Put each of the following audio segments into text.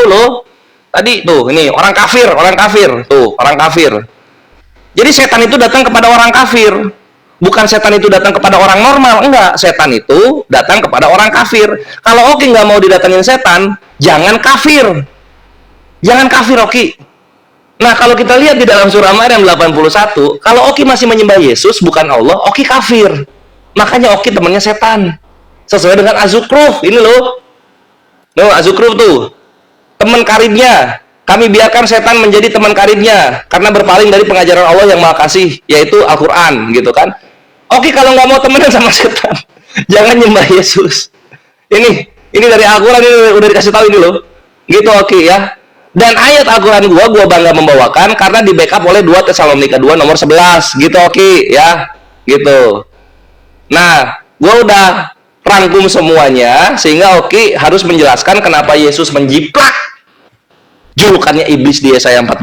tahu loh. Tadi tuh, ini orang kafir tuh, orang kafir. Jadi setan itu datang kepada orang kafir. Bukan setan itu datang kepada orang normal, enggak. Setan itu datang kepada orang kafir. Kalau Oki nggak mau didatengin setan, jangan kafir. Jangan kafir, Oki. Nah, kalau kita lihat di dalam surah Maryam 81, kalau Oki masih menyembah Yesus bukan Allah, Oki kafir. Makanya Oki temannya setan. Sesuai dengan Az-Zukhruf, ini loh. Loh, Az-Zukhruf tuh. Teman karibnya. Kami biarkan setan menjadi teman karibnya karena berpaling dari pengajaran Allah yang Maha Kasih, yaitu Al-Qur'an, gitu kan. Oki kalau nggak mau temenan sama setan, jangan nyembah Yesus. Ini dari Al-Qur'an, ini udah dikasih tahu ini loh. Gitu Oki ya. Dan ayat Al-Quran gua bangga membawakan karena di backup oleh 2 Tesalonika 2 nomor 11 gitu Oki ya gitu. Nah gua udah rangkum semuanya sehingga Oki harus menjelaskan kenapa Yesus menjiplak julukannya iblis di Yesaya 14.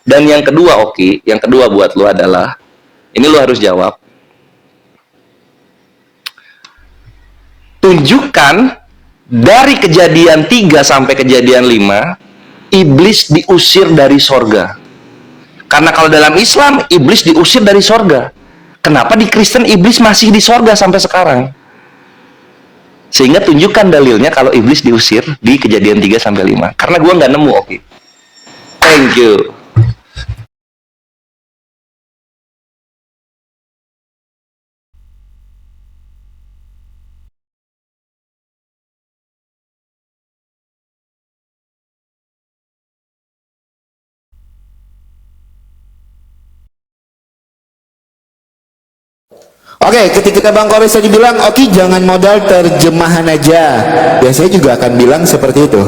Dan yang kedua Oki, yang kedua buat lu adalah ini lu harus jawab, tunjukkan dari Kejadian 3 sampai Kejadian 5 iblis diusir dari sorga. Karena kalau dalam Islam iblis diusir dari sorga, kenapa di Kristen iblis masih di sorga sampai sekarang? Sehingga tunjukkan dalilnya kalau iblis diusir di Kejadian 3 sampai 5. Karena gua nggak nemu, Oki. Thank you. Oke, ketika Bang Kores tadi bilang, Oki jangan modal terjemahan aja. Ya saya juga akan bilang seperti itu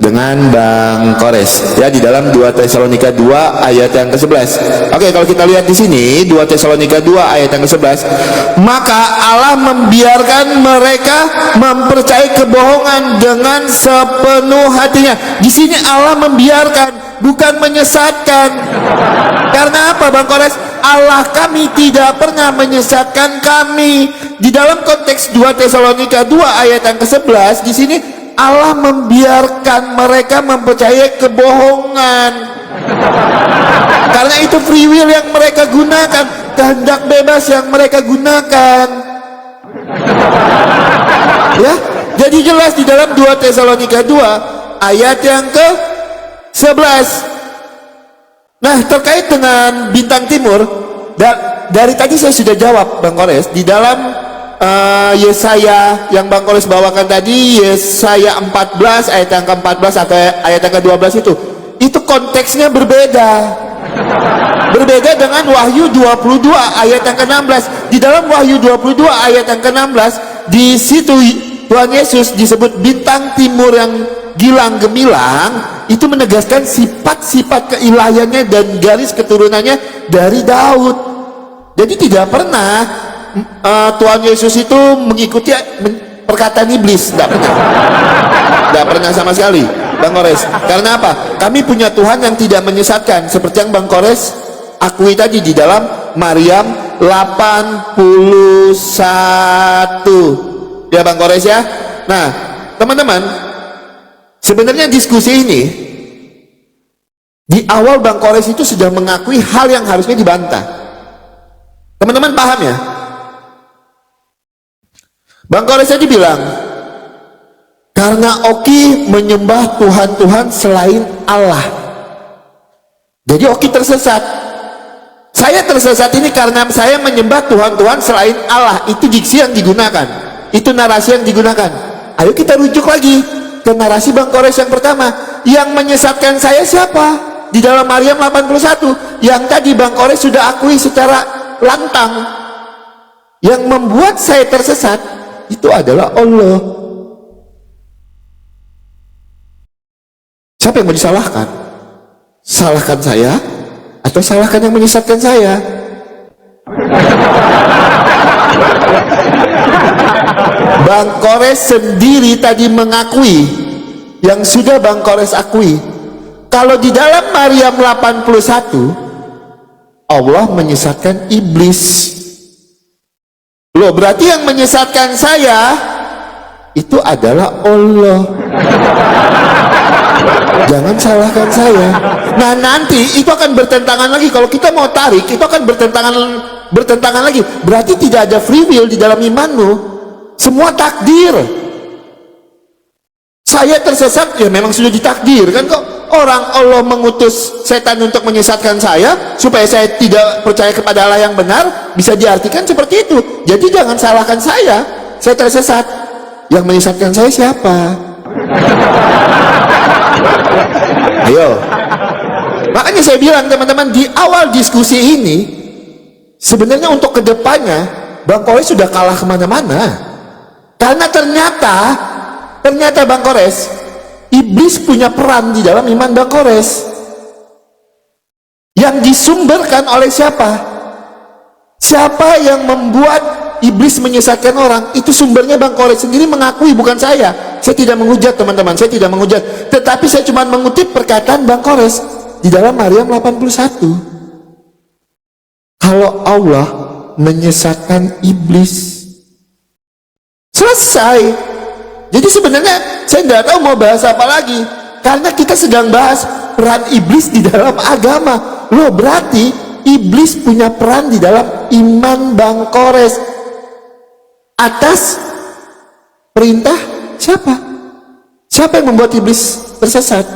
dengan Bang Kores. Ya di dalam 2 Tesalonika 2 ayat yang ke-11. Oke, kalau kita lihat di sini 2 Tesalonika 2 ayat yang ke-11, maka Allah membiarkan mereka mempercayai kebohongan dengan sepenuh hatinya. Di sini Allah membiarkan, bukan menyesatkan. Karena apa Bang Kores? Allah kami tidak pernah menyesatkan kami. Di dalam konteks 2 Tesalonika 2 ayat yang ke-11 di sini Allah membiarkan mereka mempercayai kebohongan. Karena itu free will yang mereka gunakan, kehendak bebas yang mereka gunakan. Ya, jadi jelas di dalam 2 Tesalonika 2 ayat yang ke-11. Nah, terkait dengan bintang timur, dari tadi saya sudah jawab Bang Kores di dalam Yesaya yang Bang Kores bawakan tadi, Yesaya 14 ayat yang ke-14 atau ayat yang ke-12 itu konteksnya berbeda. Berbeda dengan Wahyu 22 ayat yang ke-16. Di dalam Wahyu 22 ayat yang ke-16 di situ Tuhan Yesus disebut bintang timur yang gilang gemilang, itu menegaskan sifat-sifat keilahiannya dan garis keturunannya dari Daud. Jadi tidak pernah Tuhan Yesus itu mengikuti perkataan iblis, tidak pernah sama sekali Bang Kores. Karena apa? Kami punya Tuhan yang tidak menyesatkan, seperti yang Bang Kores akui tadi di dalam Maryam 81 ya Bang Kores ya. Nah teman-teman, sebenarnya diskusi ini di awal Bang Kores itu sudah mengakui hal yang harusnya dibantah. Teman-teman paham ya? Bang Kores tadi bilang, karena Oki menyembah Tuhan-Tuhan selain Allah, jadi Oki tersesat. Saya tersesat ini karena saya menyembah Tuhan-Tuhan selain Allah. Itu diksi yang digunakan, itu narasi yang digunakan. Ayo kita rujuk lagi ke narasi Bang Kores yang pertama. Yang menyesatkan saya siapa? Di dalam Maryam 81 yang tadi Bang Kores sudah akui secara lantang. Yang membuat saya tersesat itu adalah Allah. Siapa yang mau disalahkan? Salahkan saya atau salahkan yang menyesatkan saya? Bang Kores sendiri tadi mengakui yang sudah Bang Kores akui, kalau di dalam Maryam 81 Allah menyesatkan iblis. Loh, berarti yang menyesatkan saya itu adalah Allah. Jangan salahkan saya. Nah, nanti itu akan bertentangan lagi. Kalau kita mau tarik, itu akan bertentangan lagi. Berarti tidak ada free will di dalam imanmu. Semua takdir. Saya tersesat, ya memang sudah ditakdir kan kok. Orang Allah mengutus setan untuk menyesatkan saya supaya saya tidak percaya kepada Allah yang benar, bisa diartikan seperti itu. Jadi jangan salahkan saya tersesat. Yang menyesatkan saya siapa? Ayo. Makanya saya bilang teman-teman, di awal diskusi ini sebenarnya untuk kedepannya Bang Kores sudah kalah kemana-mana. Karena ternyata Bang Kores, iblis punya peran di dalam iman Bang Kores yang disumberkan oleh siapa? Siapa yang membuat iblis menyesatkan orang? Itu sumbernya Bang Kores sendiri mengakui, bukan saya. Saya tidak menghujat teman-teman, saya tidak menghujat, tetapi saya cuma mengutip perkataan Bang Kores di dalam Maryam 81. Kalau Allah menyesatkan iblis, selesai. Jadi sebenarnya saya nggak tahu mau bahas apa lagi, karena kita sedang bahas peran iblis di dalam agama. Loh, berarti iblis punya peran di dalam iman Bang Kores atas perintah siapa? Siapa yang membuat iblis tersesat?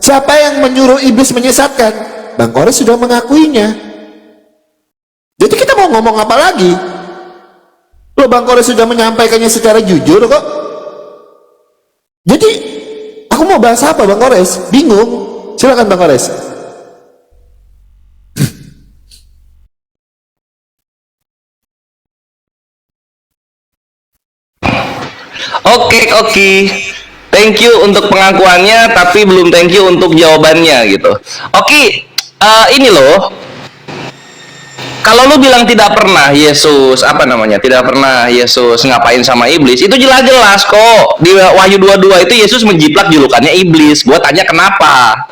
Siapa yang menyuruh iblis menyesatkan? Bang Kores sudah mengakuinya. Jadi kita mau ngomong apa lagi? Loh, Bang Kores sudah menyampaikannya secara jujur kok. Jadi aku mau bahas apa Bang Kores? Bingung. Silakan Bang Kores. Oke. Thank you untuk pengakuannya, tapi belum thank you untuk jawabannya gitu. Oke, ini loh. Kalau lu bilang tidak pernah Yesus tidak pernah Yesus ngapain sama iblis, itu jelas-jelas kok di Wahyu 22 itu Yesus menjiplak julukannya iblis. Gua tanya kenapa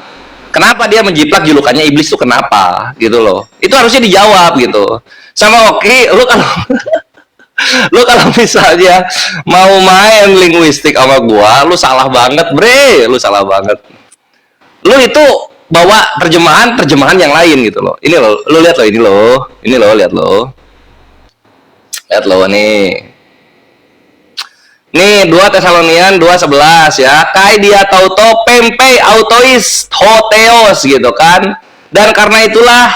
dia menjiplak julukannya iblis tuh, kenapa gitu loh. Itu harusnya dijawab gitu. Sama oke, lu kalau misalnya mau main linguistik sama gua, lu salah banget lu salah banget. Lu itu bawa terjemahan yang lain gitu loh. Ini loh, lu lihat loh, lihat loh nih 2 Tesalonian 2:11 ya. Kai dia tauto pempe autois hoteos gitu kan. Dan karena itulah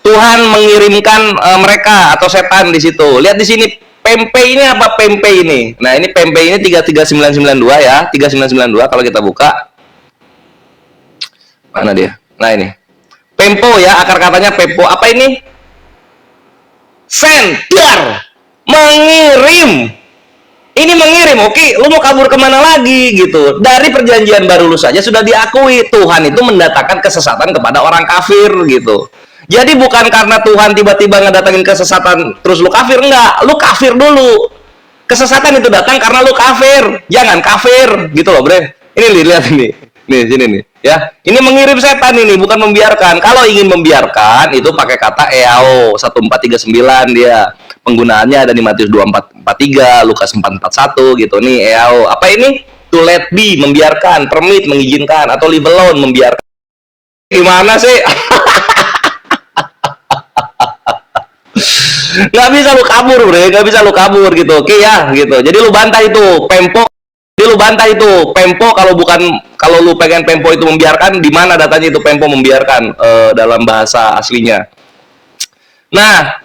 Tuhan mengirimkan mereka atau setan di situ. Lihat di sini pempe ini apa, pempe ini. Nah, ini pempe ini 33992 ya. 3992 kalau kita buka. Mana dia? Nah, ini. Pempo ya, akar katanya pempo. Apa ini? Sender. Mengirim. Ini mengirim, oke. Lu mau kabur kemana lagi gitu? Dari perjanjian baru lu saja sudah diakui Tuhan itu mendatangkan kesesatan kepada orang kafir gitu. Jadi bukan karena Tuhan tiba-tiba ngedatangin kesesatan terus lu kafir, enggak. Lu kafir dulu. Kesesatan itu datang karena lu kafir. Jangan kafir gitu loh, Bre. Ini lihat ini. Nih, sini nih, ya. Ini mengirim setan ini, bukan membiarkan. Kalau ingin membiarkan itu pakai kata eao 1439 dia. Penggunaannya ada di Matius 24:43, Lukas 4:41 gitu. Nih eao. Apa ini? To let be, membiarkan, permit, mengizinkan, atau leave alone, membiarkan. Gimana sih? Nggak bisa lu kabur, Bre. Nggak bisa lu kabur gitu. Oke ya, gitu. Jadi lu bantah itu pempo. Kalau lu pengen pempo itu membiarkan, di mana datanya itu pempo membiarkan dalam bahasa aslinya. Nah,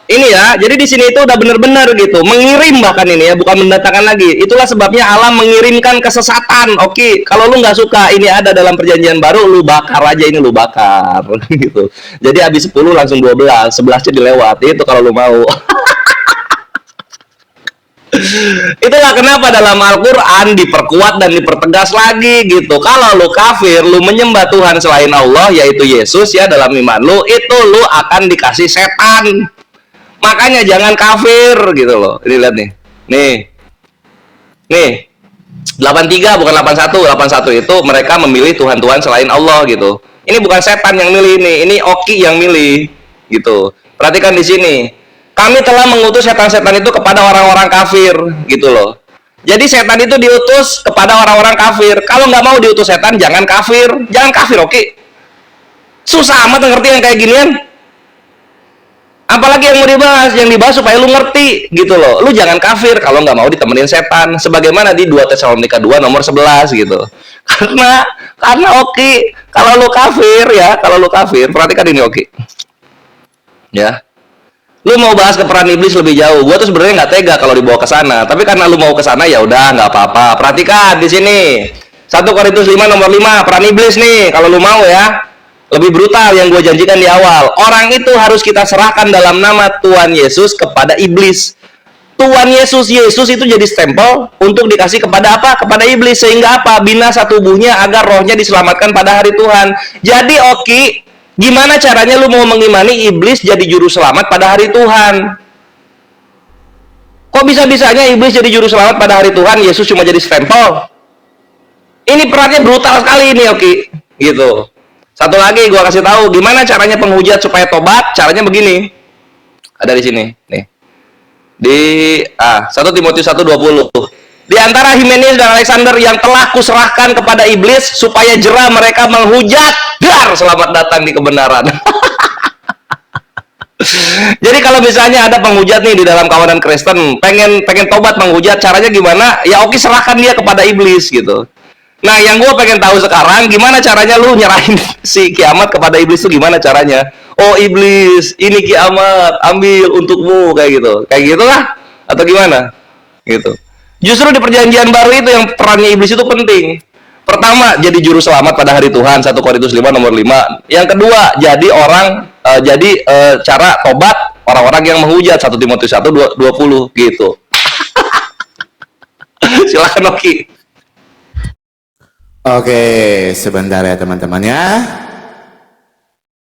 ini ya. Jadi di sini itu udah bener-bener gitu, mengirim bahkan ini ya, bukan mendatangkan lagi. Itulah sebabnya Allah mengirimkan kesesatan. Oke, kalau lu nggak suka ini ada dalam perjanjian baru, lu bakar aja ini, lu bakar gitu. Jadi habis 10 langsung 12, 11-nya dilewat. Itu kalau lu mau. Itulah kenapa dalam Al-Quran diperkuat dan dipertegas lagi gitu. Kalau lu kafir, lu menyembah Tuhan selain Allah, yaitu Yesus ya, dalam iman lu, itu lu akan dikasih setan. Makanya jangan kafir gitu loh. Ini lihat nih. Nih 83 bukan 81. 81 itu mereka memilih Tuhan-Tuhan selain Allah gitu. Ini bukan setan yang milih ini Oki yang milih gitu. Perhatikan di sini. Kami telah mengutus setan-setan itu kepada orang-orang kafir gitu loh. Jadi setan itu diutus kepada orang-orang kafir. Kalau nggak mau diutus setan, jangan kafir. Jangan kafir, oke? Susah amat ngerti yang kayak ginian. Apalagi yang mau dibahas, yang dibahas supaya lu ngerti gitu loh. Lu jangan kafir kalau nggak mau ditemenin setan. Sebagaimana di 2 Tesalonika 2 nomor 11 gitu. Karena oke, kalau lu kafir ya, kalau lu kafir, perhatikan ini oke. Ya. Lu mau bahas ke peran iblis lebih jauh. Gua tuh sebenarnya nggak tega kalau dibawa ke sana, tapi karena lu mau ke sana ya udah nggak apa-apa. Perhatikan di sini. 1 Korintus 5 nomor 5, peran iblis nih kalau lu mau ya. Lebih brutal yang gue janjikan di awal. Orang itu harus kita serahkan dalam nama Tuhan Yesus kepada iblis. Tuhan Yesus itu jadi stempel untuk dikasih kepada apa? Kepada iblis. Sehingga apa? Binasa tubuhnya agar rohnya diselamatkan pada hari Tuhan. Jadi oke, gimana caranya lu mau mengimani iblis jadi juru selamat pada hari Tuhan? Kok bisa-bisanya iblis jadi juru selamat pada hari Tuhan, Yesus cuma jadi stempel? Ini perannya brutal sekali ini oke. Gitu. Satu lagi gua kasih tahu gimana caranya penghujat supaya tobat. Caranya begini. Ada di sini, nih. Di 1 Timotius 1:20. Di antara Himeneus dan Alexander yang telah kuserahkan kepada iblis supaya jera mereka menghujat, dar selamat datang di kebenaran. Jadi kalau misalnya ada penghujat nih di dalam kawanan Kristen, pengen tobat menghujat, caranya gimana? Ya oke, serahkan dia kepada iblis gitu. Nah, yang gue pengen tahu sekarang, gimana caranya lu nyerahin si kiamat kepada iblis tuh gimana caranya? Oh iblis, ini kiamat, ambil untukmu, kayak gitu. Kayak gitulah atau gimana? Gitu. Justru di perjanjian baru itu yang perannya iblis itu penting. Pertama, jadi juru selamat pada hari Tuhan, 1 Korintus 5 nomor 5. Yang kedua, jadi cara tobat orang-orang yang menghujat, 1 Timotius 1:20 gitu. Silakan Oki. Oke, sebentar ya teman-teman ya.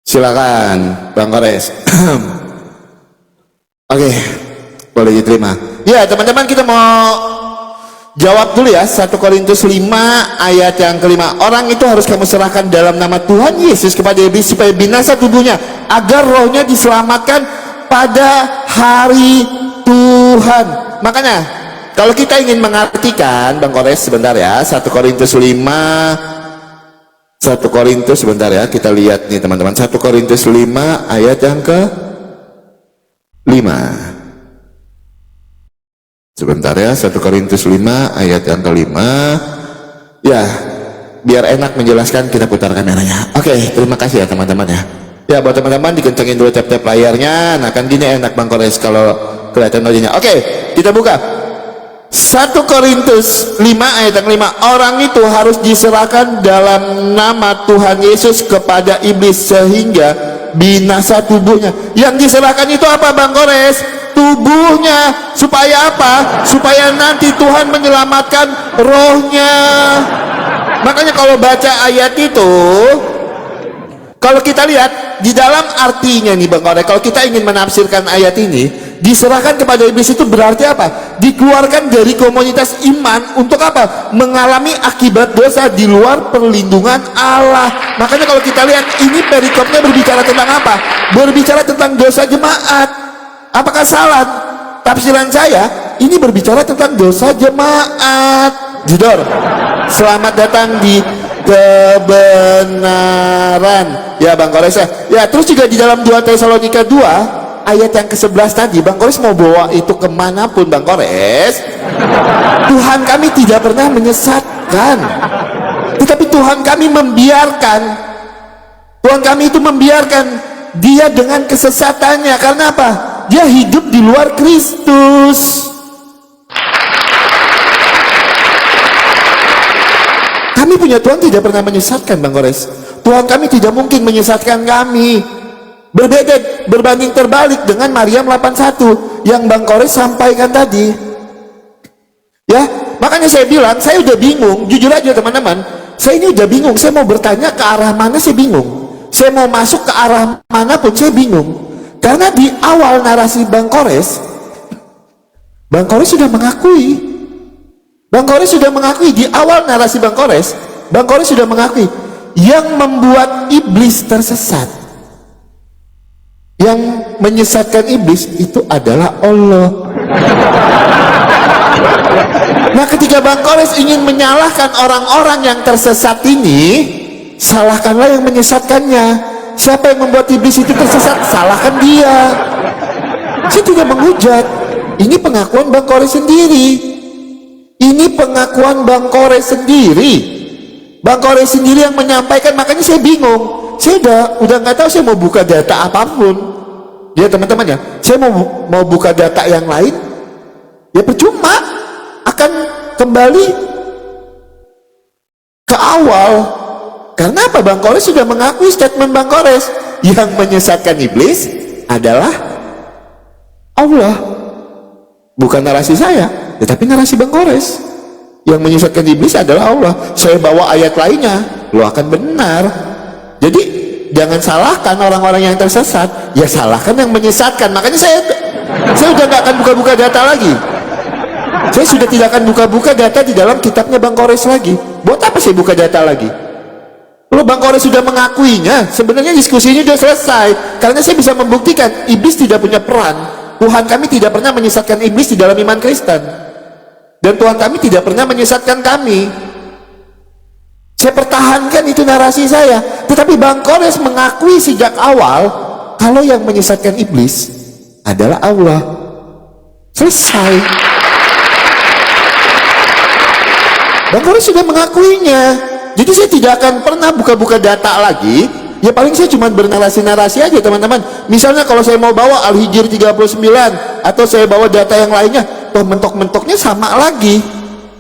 Silakan Bang Kores. Oke, boleh diterima. Ya teman-teman, kita mau jawab dulu ya. 1 Korintus 5 ayat yang kelima. Orang itu harus kamu serahkan dalam nama Tuhan Yesus kepada iblis supaya binasa tubuhnya, agar rohnya diselamatkan pada hari Tuhan. Makanya kalau kita ingin mengartikan, Bang Kores sebentar ya, 1 Korintus 5, 1 Korintus sebentar ya, kita lihat nih teman-teman, 1 Korintus 5 ayat yang ke 5. Sebentar ya, 1 Korintus 5 ayat yang ke 5. Ya, biar enak menjelaskan kita putar kameranya. Oke, terima kasih ya teman-teman ya. Ya, buat teman-teman dikencengin dulu tap-tap layarnya. Nah, kan gini enak Bang Kores kalau kelihatan wajahnya. Oke, kita buka. 1 Korintus 5 ayat yang 5. Orang itu harus diserahkan dalam nama Tuhan Yesus kepada iblis sehingga binasa tubuhnya. Yang diserahkan itu apa Bang Kores? Tubuhnya. Supaya apa? Supaya nanti Tuhan menyelamatkan rohnya. Makanya kalau baca ayat itu, kalau kita lihat di dalam artinya nih Bang Kores, kalau kita ingin menafsirkan ayat ini, diserahkan kepada iblis itu berarti apa? Dikeluarkan dari komunitas iman untuk apa? Mengalami akibat dosa di luar perlindungan Allah. Makanya kalau kita lihat ini perikopnya berbicara tentang apa? Berbicara tentang dosa jemaat. Apakah salah tafsiran saya? Ini berbicara tentang dosa jemaat. Judor, selamat datang di kebenaran ya Bang Kores ya. Terus juga di dalam 2 Tesalonika 2 ayat yang ke-11 tadi, Bang Kores mau bawa itu kemanapun Bang Kores, Tuhan kami tidak pernah menyesatkan, tetapi Tuhan kami membiarkan, Tuhan kami itu membiarkan dia dengan kesesatannya. Karena apa? Dia hidup di luar Kristus. Kami punya Tuhan tidak pernah menyesatkan Bang Kores. Tuhan kami tidak mungkin menyesatkan kami. Berbeda, berbanding terbalik dengan Maryam 81 yang Bang Kores sampaikan tadi. Ya, makanya saya bilang, saya udah bingung, jujur aja teman-teman. Saya ini udah bingung, saya mau bertanya ke arah mana saya bingung. Saya mau masuk ke arah mana pun saya bingung. Karena di awal narasi Bang Kores sudah mengakui. Bang Kores sudah mengakui di awal narasi Bang Kores sudah mengakui yang membuat iblis tersesat, yang menyesatkan iblis itu adalah Allah. Nah, ketika Bang Kores ingin menyalahkan orang-orang yang tersesat ini, salahkanlah yang menyesatkannya. Siapa yang membuat iblis itu tersesat, salahkan dia. Saya tidak menghujat. Ini pengakuan Bang Kores sendiri. Ini pengakuan Bang Kores sendiri. Bang Kores sendiri yang menyampaikan, makanya saya bingung. Saya udah nggak tahu saya mau buka data apapun. Ya teman-teman ya, saya mau buka data yang lain, ya percuma, akan kembali ke awal. Karena apa? Bang Kores sudah mengakui statement Bang Kores, yang menyesatkan iblis adalah Allah. Bukan narasi saya, tetapi narasi Bang Kores. Yang menyesatkan iblis adalah Allah. Saya bawa ayat lainnya, lo akan benar. Jadi jangan salahkan orang-orang yang tersesat, ya salahkan yang menyesatkan. Makanya saya udah gak akan buka-buka data lagi. Saya sudah tidak akan buka-buka data di dalam kitabnya Bang Kores lagi. Buat apa saya buka data lagi? Kalau Bang Kores sudah mengakuinya, sebenarnya diskusi ini sudah selesai. Karena saya bisa membuktikan iblis tidak punya peran. Tuhan kami tidak pernah menyesatkan iblis di dalam iman Kristen, dan Tuhan kami tidak pernah menyesatkan kami. Saya pertahankan itu narasi saya. Tetapi Bang Kores mengakui sejak awal kalau yang menyesatkan iblis adalah Allah. Selesai. Bang Kores sudah mengakuinya. Jadi saya tidak akan pernah buka-buka data lagi. Ya paling saya cuma bernarasi-narasi aja teman-teman. Misalnya kalau saya mau bawa Al-Hijr 39 atau saya bawa data yang lainnya, toh mentok-mentoknya sama lagi.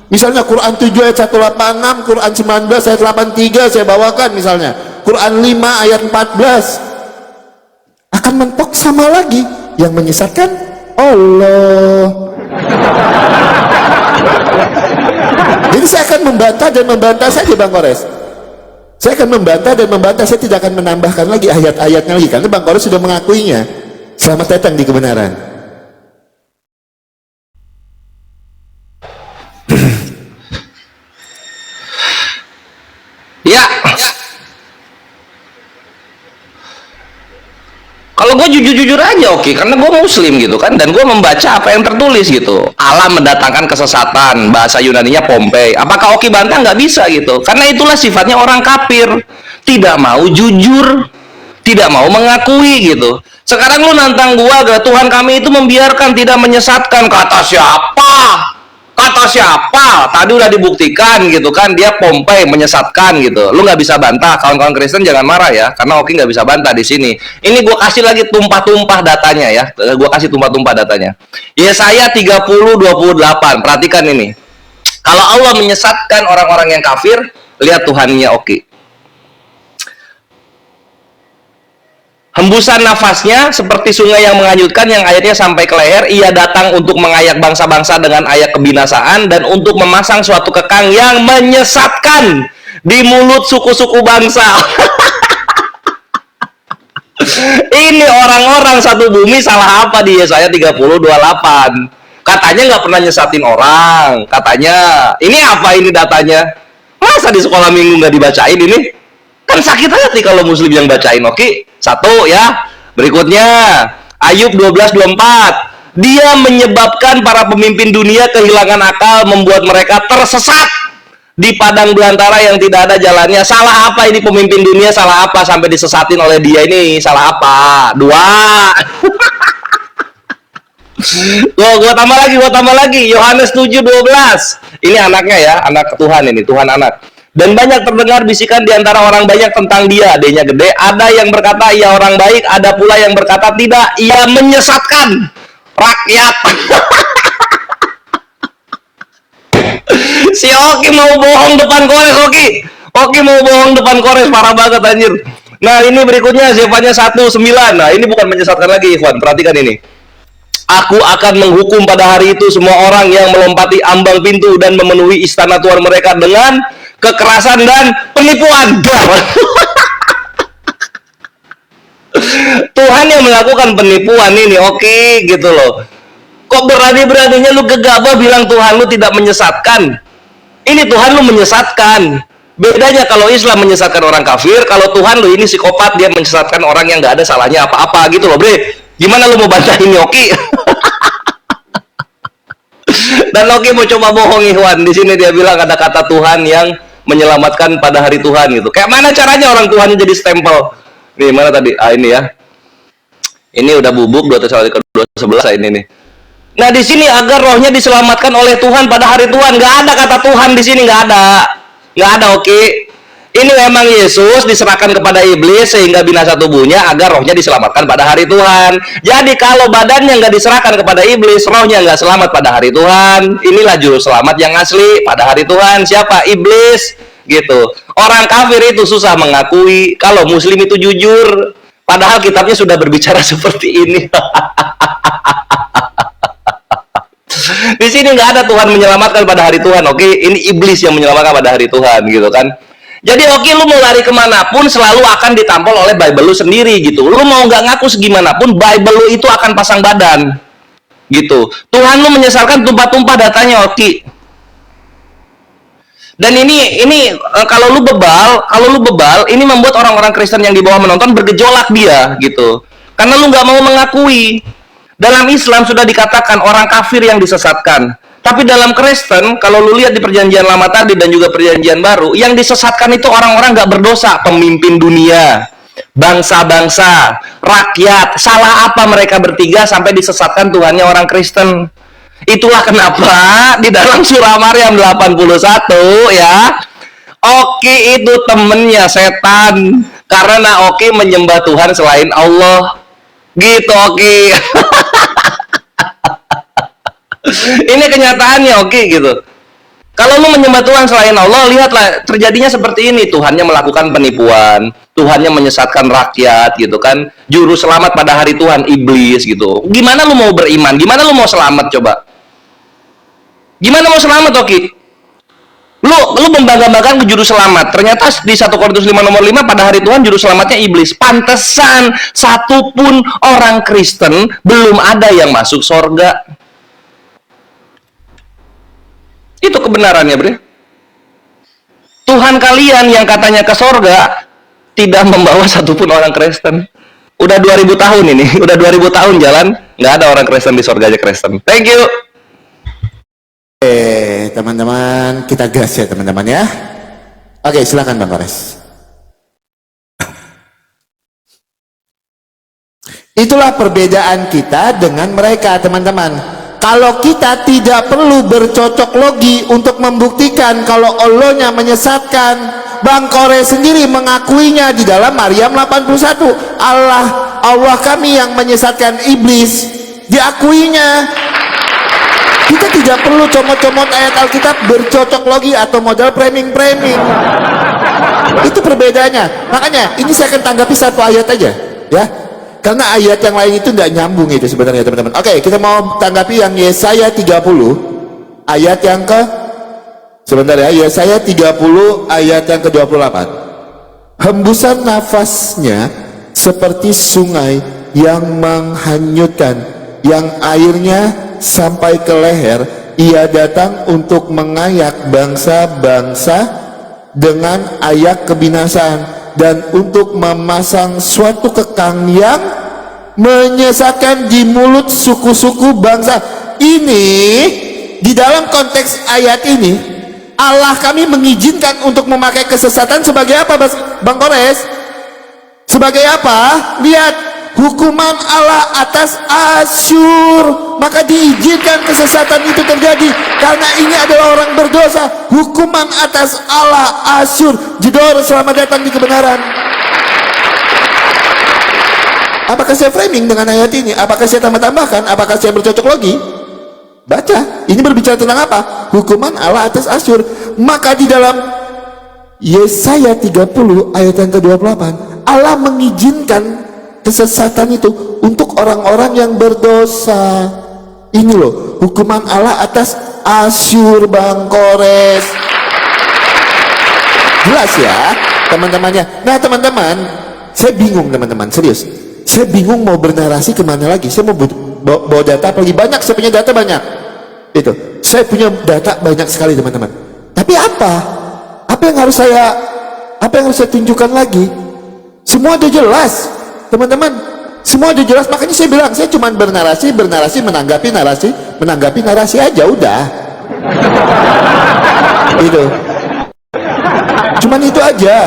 Misalnya Quran 7 ayat 186, Quran 19 ayat 83 saya bawakan misalnya. Quran 5 ayat 14. Akan mentok sama lagi. Yang menyesatkan Allah. Jadi saya akan membantah dan membantah saja Bang Kores. Saya akan membantah dan membantah, saya tidak akan menambahkan lagi ayat-ayatnya lagi, karena Bang Kores sudah mengakuinya. Selamat datang di kebenaran. Ya, kalau gue jujur-jujur aja oke, karena gue muslim gitu kan, dan gue membaca apa yang tertulis gitu. Allah mendatangkan kesesatan, bahasa Yunaninya Pompei. Apakah oke bantah? Nggak bisa gitu, karena itulah sifatnya orang kafir, tidak mau jujur, tidak mau mengakui gitu. Sekarang lu nantang gua, Tuhan kami itu membiarkan tidak menyesatkan. Kata siapa? Kata siapa? Tadi udah dibuktikan gitu kan, dia Pompei menyesatkan gitu. Lu nggak bisa bantah. Kawan-kawan Kristen jangan marah ya, karena Oki nggak bisa bantah di sini. Ini gue kasih lagi tumpah-tumpah datanya ya. Gue kasih tumpah-tumpah datanya. Yesaya 30:28. Perhatikan ini. Kalau Allah menyesatkan orang-orang yang kafir, lihat Tuhannya Oki. Hembusan nafasnya seperti sungai yang menghanyutkan, yang airnya sampai ke leher. Ia datang untuk mengayak bangsa-bangsa dengan ayak kebinasaan, dan untuk memasang suatu kekang yang menyesatkan di mulut suku-suku bangsa. Ini orang-orang satu bumi salah apa di Yesaya 30:28? Katanya nggak pernah nyesatin orang. Katanya, ini apa ini datanya? Masa di sekolah minggu nggak dibacain ini? Kan sakit hati kalau muslim yang bacain. Oke, satu ya. Berikutnya Ayub 12:24. Dia menyebabkan para pemimpin dunia kehilangan akal, membuat mereka tersesat di padang belantara yang tidak ada jalannya. Salah apa ini pemimpin dunia? Salah apa sampai disesatin oleh dia ini? Salah apa? Dua. Gua tambah lagi. Yohanes 7:12. Ini anaknya ya, anak Tuhan ini, Tuhan anak. Dan banyak terdengar bisikan di antara orang banyak tentang dia. D-nya gede. Ada yang berkata ia orang baik, ada pula yang berkata tidak, ia menyesatkan rakyat. Si Oki mau bohong depan Kores. Oki mau bohong depan Kores, parah banget anjir. Nah ini berikutnya Zefanya 1:9. Nah ini bukan menyesatkan lagi Ikhwan, perhatikan ini. Aku akan menghukum pada hari itu semua orang yang melompati ambang pintu dan memenuhi istana Tuhan mereka dengan kekerasan dan penipuan. Tuhan yang melakukan penipuan ini, oke gitu loh. Kok berani-beraninya lu gegabah bilang Tuhan lu tidak menyesatkan? Ini Tuhan lu menyesatkan. Bedanya kalau Islam menyesatkan orang kafir, kalau Tuhan lu ini psikopat, dia menyesatkan orang yang nggak ada salahnya apa-apa gitu loh, Bre. Gimana lu mau baca ini, Oki? Dan Loki mau coba bohong Ikhwan. Di sini dia bilang ada kata Tuhan yang menyelamatkan pada hari Tuhan gitu. Kayak mana caranya orang Tuhannya jadi stempel? Nih, mana tadi? Ini ya. Ini udah bubuk 2 Tesalonika 2:11 ini nih. Nah, di sini agar rohnya diselamatkan oleh Tuhan pada hari Tuhan. Nggak ada kata Tuhan di sini, nggak ada. Nggak ada, oke. Ini memang Yesus diserahkan kepada iblis sehingga binasa tubuhnya agar rohnya diselamatkan pada hari Tuhan. Jadi kalau badannya nggak diserahkan kepada iblis, rohnya nggak selamat pada hari Tuhan. Inilah juru selamat yang asli pada hari Tuhan. Siapa? Iblis. Gitu. Orang kafir itu susah mengakui kalau Muslim itu jujur. Padahal kitabnya sudah berbicara seperti ini. Di sini nggak ada Tuhan menyelamatkan pada hari Tuhan, oke? Ini iblis yang menyelamatkan pada hari Tuhan, gitu kan? Jadi oke, lu mau lari kemanapun selalu akan ditampol oleh Bible lu sendiri, gitu. Lu mau nggak ngaku segimanapun, Bible lu itu akan pasang badan, gitu. Tuhan lu menyesalkan tumpah-tumpah datanya, oke? Dan ini kalau lu bebal, ini membuat orang-orang Kristen yang di bawah menonton bergejolak dia, gitu. Karena lu nggak mau mengakui. Dalam Islam sudah dikatakan orang kafir yang disesatkan. Tapi dalam Kristen, kalau lu lihat di perjanjian lama tadi dan juga perjanjian baru, yang disesatkan itu orang-orang gak berdosa, pemimpin dunia, bangsa-bangsa, rakyat. Salah apa mereka bertiga sampai disesatkan Tuhannya orang Kristen? Itulah kenapa di dalam surah Maryam 81 ya, Oki itu temennya setan. Karena Oki menyembah Tuhan selain Allah. Gitu Oki. Ini kenyataannya, oke gitu. Kalau lu menyembah Tuhan selain Allah, lihatlah terjadinya seperti ini. Tuhannya melakukan penipuan, Tuhannya menyesatkan rakyat gitu kan. Juru selamat pada hari Tuhan iblis gitu. Gimana lu mau beriman? Gimana lu mau selamat coba? Gimana mau selamat, oke? Lu membangga-banggakan ke juru selamat. Ternyata di 1 Korintus 5 nomor 5 pada hari Tuhan juru selamatnya iblis. Pantesan satupun orang Kristen belum ada yang masuk sorga. Itu kebenarannya, Bre. Tuhan kalian yang katanya ke sorga tidak membawa satupun orang Kristen. Udah 2000 tahun ini, udah 2000 tahun jalan, nggak ada orang Kristen di sorga aja Kristen. Thank you. Teman-teman, kita gas ya teman-teman ya. Oke, silakan Bang Kores. Itulah perbedaan kita dengan mereka, teman-teman. Kalau kita tidak perlu bercocok logi untuk membuktikan kalau Allahnya menyesatkan, Bang Kores sendiri mengakuinya di dalam Maryam 81. Allah kami yang menyesatkan iblis, diakuinya. Kita tidak perlu comot-comot ayat Alkitab bercocok logi atau modal framing-framing. Itu perbedaannya. Makanya ini saya akan tanggapi satu ayat aja ya, karena ayat yang lain itu tidak nyambung itu sebenarnya teman-teman. Oke, kita mau tanggapi yang Yesaya 30 ayat yang ke sebentar ya, Yesaya 30 ayat yang ke-28. Hembusan nafasnya seperti sungai yang menghanyutkan, yang airnya sampai ke leher. Ia datang untuk mengayak bangsa-bangsa dengan ayak kebinasaan dan untuk memasang suatu kekang yang menyesatkan di mulut suku-suku bangsa. Ini di dalam konteks ayat ini Allah kami mengizinkan untuk memakai kesesatan sebagai apa, Bang Kores? Sebagai apa? Lihat, hukuman Allah atas Asyur. Maka diizinkan kesesatan itu terjadi karena ini adalah orang berdosa. Hukuman atas Allah Asyur. Jedor, selamat datang di kebenaran. Apakah saya framing dengan ayat ini? Apakah saya tambah-tambahkan? Apakah saya bercocok logi? Baca, ini berbicara tentang apa? Hukuman Allah atas Asyur. Maka di dalam Yesaya 30 ayat yang ke-28, Allah mengizinkan kesesatan itu untuk orang-orang yang berdosa. Ini loh hukuman Allah atas Asyur, Bang Kores. Jelas ya teman-temannya. Nah teman-teman, saya bingung teman-teman, serius. Saya bingung mau bernarasi kemana lagi. Saya mau bawa data paling banyak. Saya punya data banyak. Itu, saya punya data banyak sekali teman-teman. Tapi apa yang harus saya tunjukkan lagi? Semua udah jelas teman-teman. Semua udah jelas, makanya saya bilang saya cuma bernarasi, menanggapi narasi aja udah. Gitu. Cuman itu aja.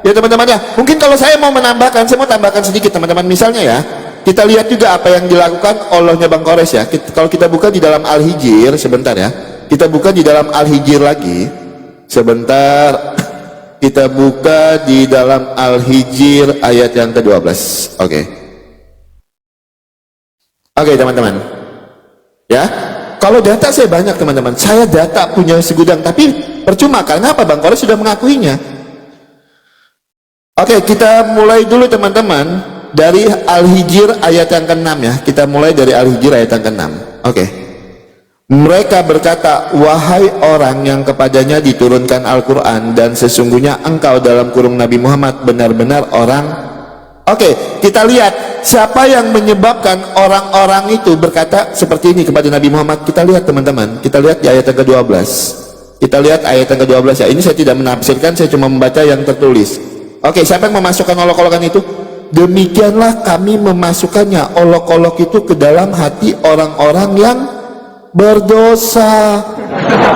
Ya teman-teman ya. Mungkin kalau saya mau menambahkan, saya mau tambahkan sedikit teman-teman. Misalnya ya, kita lihat juga apa yang dilakukan Allahnya Bang Kores ya. Kalau kita buka di dalam Al-Hijr sebentar ya. Kita buka di dalam Al-Hijr lagi. Sebentar. Kita buka di dalam Al-Hijr ayat yang ke-12. Oke. Oke teman-teman. Ya. Kalau data saya banyak teman-teman. Saya data punya segudang, tapi percuma karena apa? Bang Kores sudah mengakuinya. Oke, kita mulai dulu teman-teman dari Al-Hijr ayat yang ke-6 ya. Kita mulai dari Al-Hijr ayat yang ke-6. Oke. Mereka berkata, wahai orang yang kepadanya diturunkan Al-Quran, dan sesungguhnya engkau dalam kurung Nabi Muhammad benar-benar orang. Oke, kita lihat siapa yang menyebabkan orang-orang itu berkata seperti ini kepada Nabi Muhammad. Kita lihat teman-teman, kita lihat di ayat yang ke-12. Kita lihat ayat yang ke-12 ya. Ini saya tidak menafsirkan, saya cuma membaca yang tertulis. Oke, siapa yang memasukkan olok-olokan itu? Demikianlah kami memasukkannya, olok-olok itu, ke dalam hati orang-orang yang berdosa.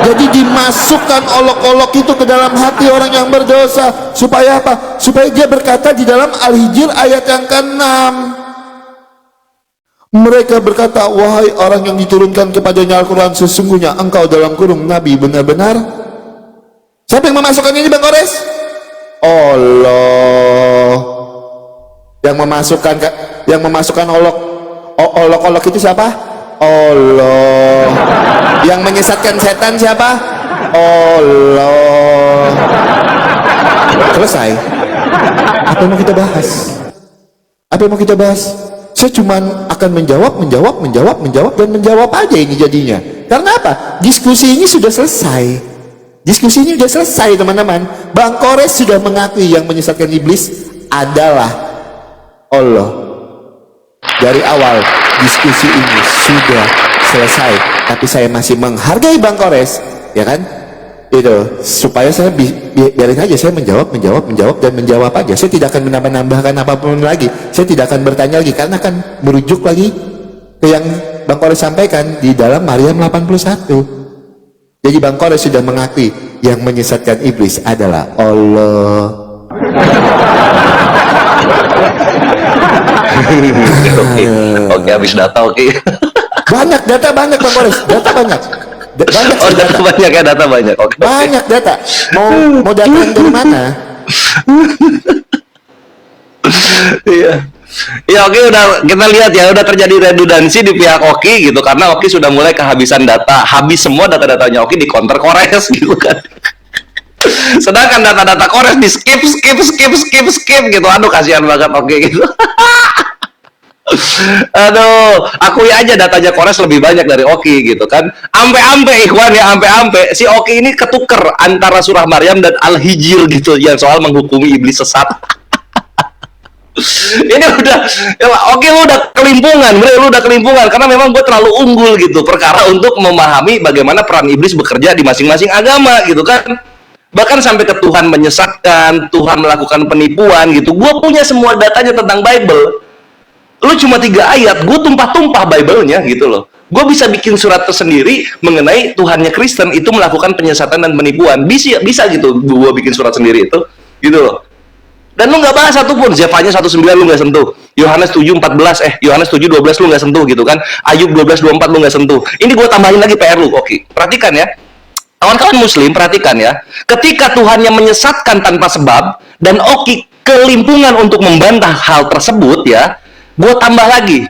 Jadi dimasukkan olok-olok itu ke dalam hati orang yang berdosa. Supaya apa? Supaya dia berkata di dalam Al-Hijr ayat yang ke-6. Mereka berkata, wahai orang yang diturunkan kepadanya Al-Quran, sesungguhnya engkau dalam kurung Nabi benar-benar. Siapa yang memasukkan ini Bang Kores? Allah. Yang memasukkan olok-olok itu siapa? Allah. Yang menyesatkan setan siapa? Allah. Selesai. Apa yang mau kita bahas? Apa yang mau kita bahas? Saya cuma akan menjawab dan menjawab aja ini jadinya. Karena apa? Diskusi ini sudah selesai. Diskusi ini sudah selesai teman-teman. Bang Kores sudah mengakui yang menyesatkan iblis adalah Allah. Dari awal diskusi ini sudah selesai. Tapi saya masih menghargai Bang Kores, ya kan? Itu supaya saya biarin aja, saya menjawab dan menjawab aja. Saya tidak akan menambah-nambahkan apapun lagi. Saya tidak akan bertanya lagi karena akan merujuk lagi ke yang Bang Kores sampaikan di dalam Maryam 81. Jadi Bang Kores sudah mengakui yang menyesatkan iblis adalah Allah. Oke, habis data oke. Banyak data, banyak Bang Kores, data banyak. Banyak Oh, data banyak ya, data banyak. Oke. Banyak data. Mau datang dari mana? Iya. Ya oke, udah kita lihat ya, udah terjadi redundansi di pihak Oki gitu, karena Oki sudah mulai kehabisan data, habis semua data-datanya Oki di counter Kores gitu kan. Sedangkan data-data Kores di skip gitu. Aduh, kasihan banget Oki gitu. Aduh, akui aja datanya Kores lebih banyak dari Oki gitu kan. Ampe-ampe ikhwan ya, ampe-ampe si Oki ini ketuker antara surah Maryam dan Al-Hijr gitu, yang soal menghukumi iblis sesat. Ini udah ya, oke, lu udah kelimpungan, lu udah kelimpungan karena memang gue terlalu unggul gitu perkara untuk memahami bagaimana peran iblis bekerja di masing-masing agama gitu kan. Bahkan sampai ke Tuhan menyesatkan, Tuhan melakukan penipuan gitu. Gue punya semua datanya tentang Bible. Lu cuma 3 ayat, gue tumpah-tumpah Bible-nya gitu loh. Gue bisa bikin surat tersendiri mengenai Tuhannya Kristen itu melakukan penyesatan dan penipuan. Bisa gitu gue bikin surat sendiri itu gitu loh. Dan lu nggak bahas satupun. Zefanya 1:9 lu nggak sentuh. Yohanes 7:14 Yohanes 7:12 lu nggak sentuh gitu kan. Ayub 12:24 lu nggak sentuh. Ini gue tambahin lagi PR lu. Oke, perhatikan ya. Kawan-kawan muslim, perhatikan ya. Ketika Tuhan yang menyesatkan tanpa sebab dan Oki kelimpungan untuk membantah hal tersebut ya, gue tambah lagi.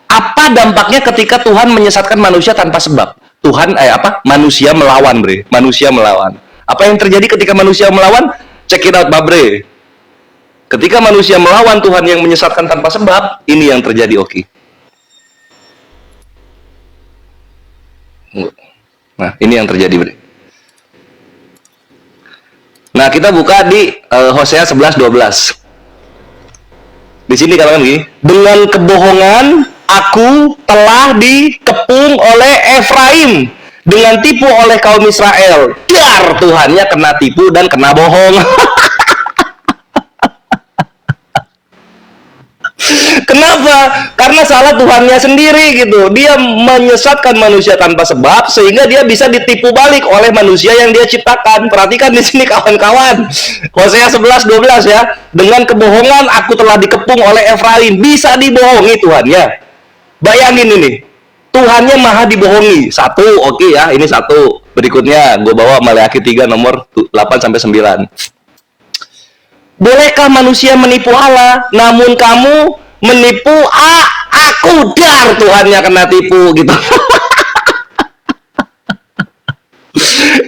Apa dampaknya ketika Tuhan menyesatkan manusia tanpa sebab? Manusia melawan, bre. Manusia melawan. Apa yang terjadi ketika manusia melawan? Check it out, Babre. Ketika manusia melawan Tuhan yang menyesatkan tanpa sebab, ini yang terjadi, Oki. Nah, ini yang terjadi, Bre. Nah, kita buka di Hosea 11:12. Di sini katakan begini, dengan kebohongan aku telah dikepung oleh Efraim, dengan tipu oleh kaum Israel. Dar, Tuhannya kena tipu dan kena bohong. Kenapa? Karena salah Tuhannya sendiri gitu. Dia menyesatkan manusia tanpa sebab sehingga dia bisa ditipu balik oleh manusia yang dia ciptakan. Perhatikan di sini kawan-kawan. Hosea 11:12 ya. Dengan kebohongan aku telah dikepung oleh Efraim. Bisa dibohongi Tuhannya. Bayangin ini. Tuhannya maha dibohongi. Satu, oke ya, ini satu. Berikutnya gue bawa Maleakhi 3 nomor 8-9. Bolehkah manusia menipu Allah? Namun kamu menipu aku, dar Tuhannya kena tipu gitu.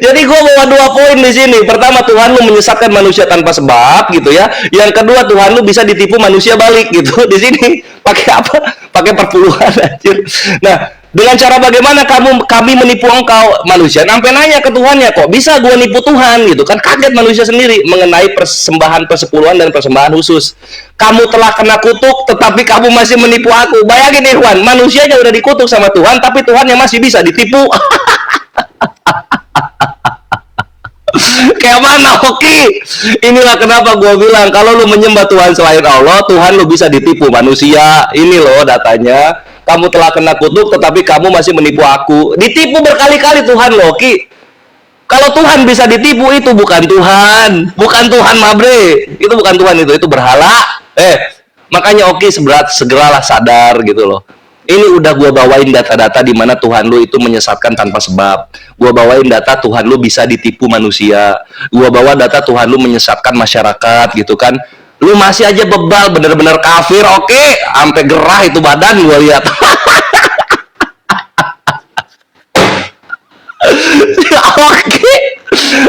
Jadi gue bawa 2 poin di sini. Pertama, Tuhan lu menyesatkan manusia tanpa sebab gitu ya. Yang kedua, Tuhan lu bisa ditipu manusia balik gitu. Di sini pakai apa? Pakai perpuluhan anjir. Nah, dengan cara bagaimana kami menipu engkau? Manusia sampai nanya ke Tuhannya, kok bisa gue nipu Tuhan gitu kan? Kaget manusia sendiri mengenai persembahan persepuluhan dan persembahan khusus. Kamu telah kena kutuk tetapi kamu masih menipu aku. Bayangin Ikhwan, manusianya udah dikutuk sama Tuhan tapi Tuhan yang masih bisa ditipu. Kayak mana Oki? Inilah kenapa gue bilang kalau lu menyembah Tuhan selain Allah, Tuhan lu bisa ditipu manusia. Ini loh datanya. Kamu telah kena kutuk tetapi kamu masih menipu aku. Ditipu berkali-kali Tuhan loh Ki. Kalau Tuhan bisa ditipu itu bukan Tuhan. Bukan Tuhan Mabre. Itu bukan Tuhan, itu berhala. Makanya Oki segeralah sadar gitu loh. Ini udah gua bawain data-data di mana Tuhan lu itu menyesatkan tanpa sebab. Gua bawain data Tuhan lu bisa ditipu manusia. Gua bawa data Tuhan lu menyesatkan masyarakat gitu kan. Lu masih aja bebal, bener-bener kafir, oke? Sampai gerah itu badan gua lihat. Oke.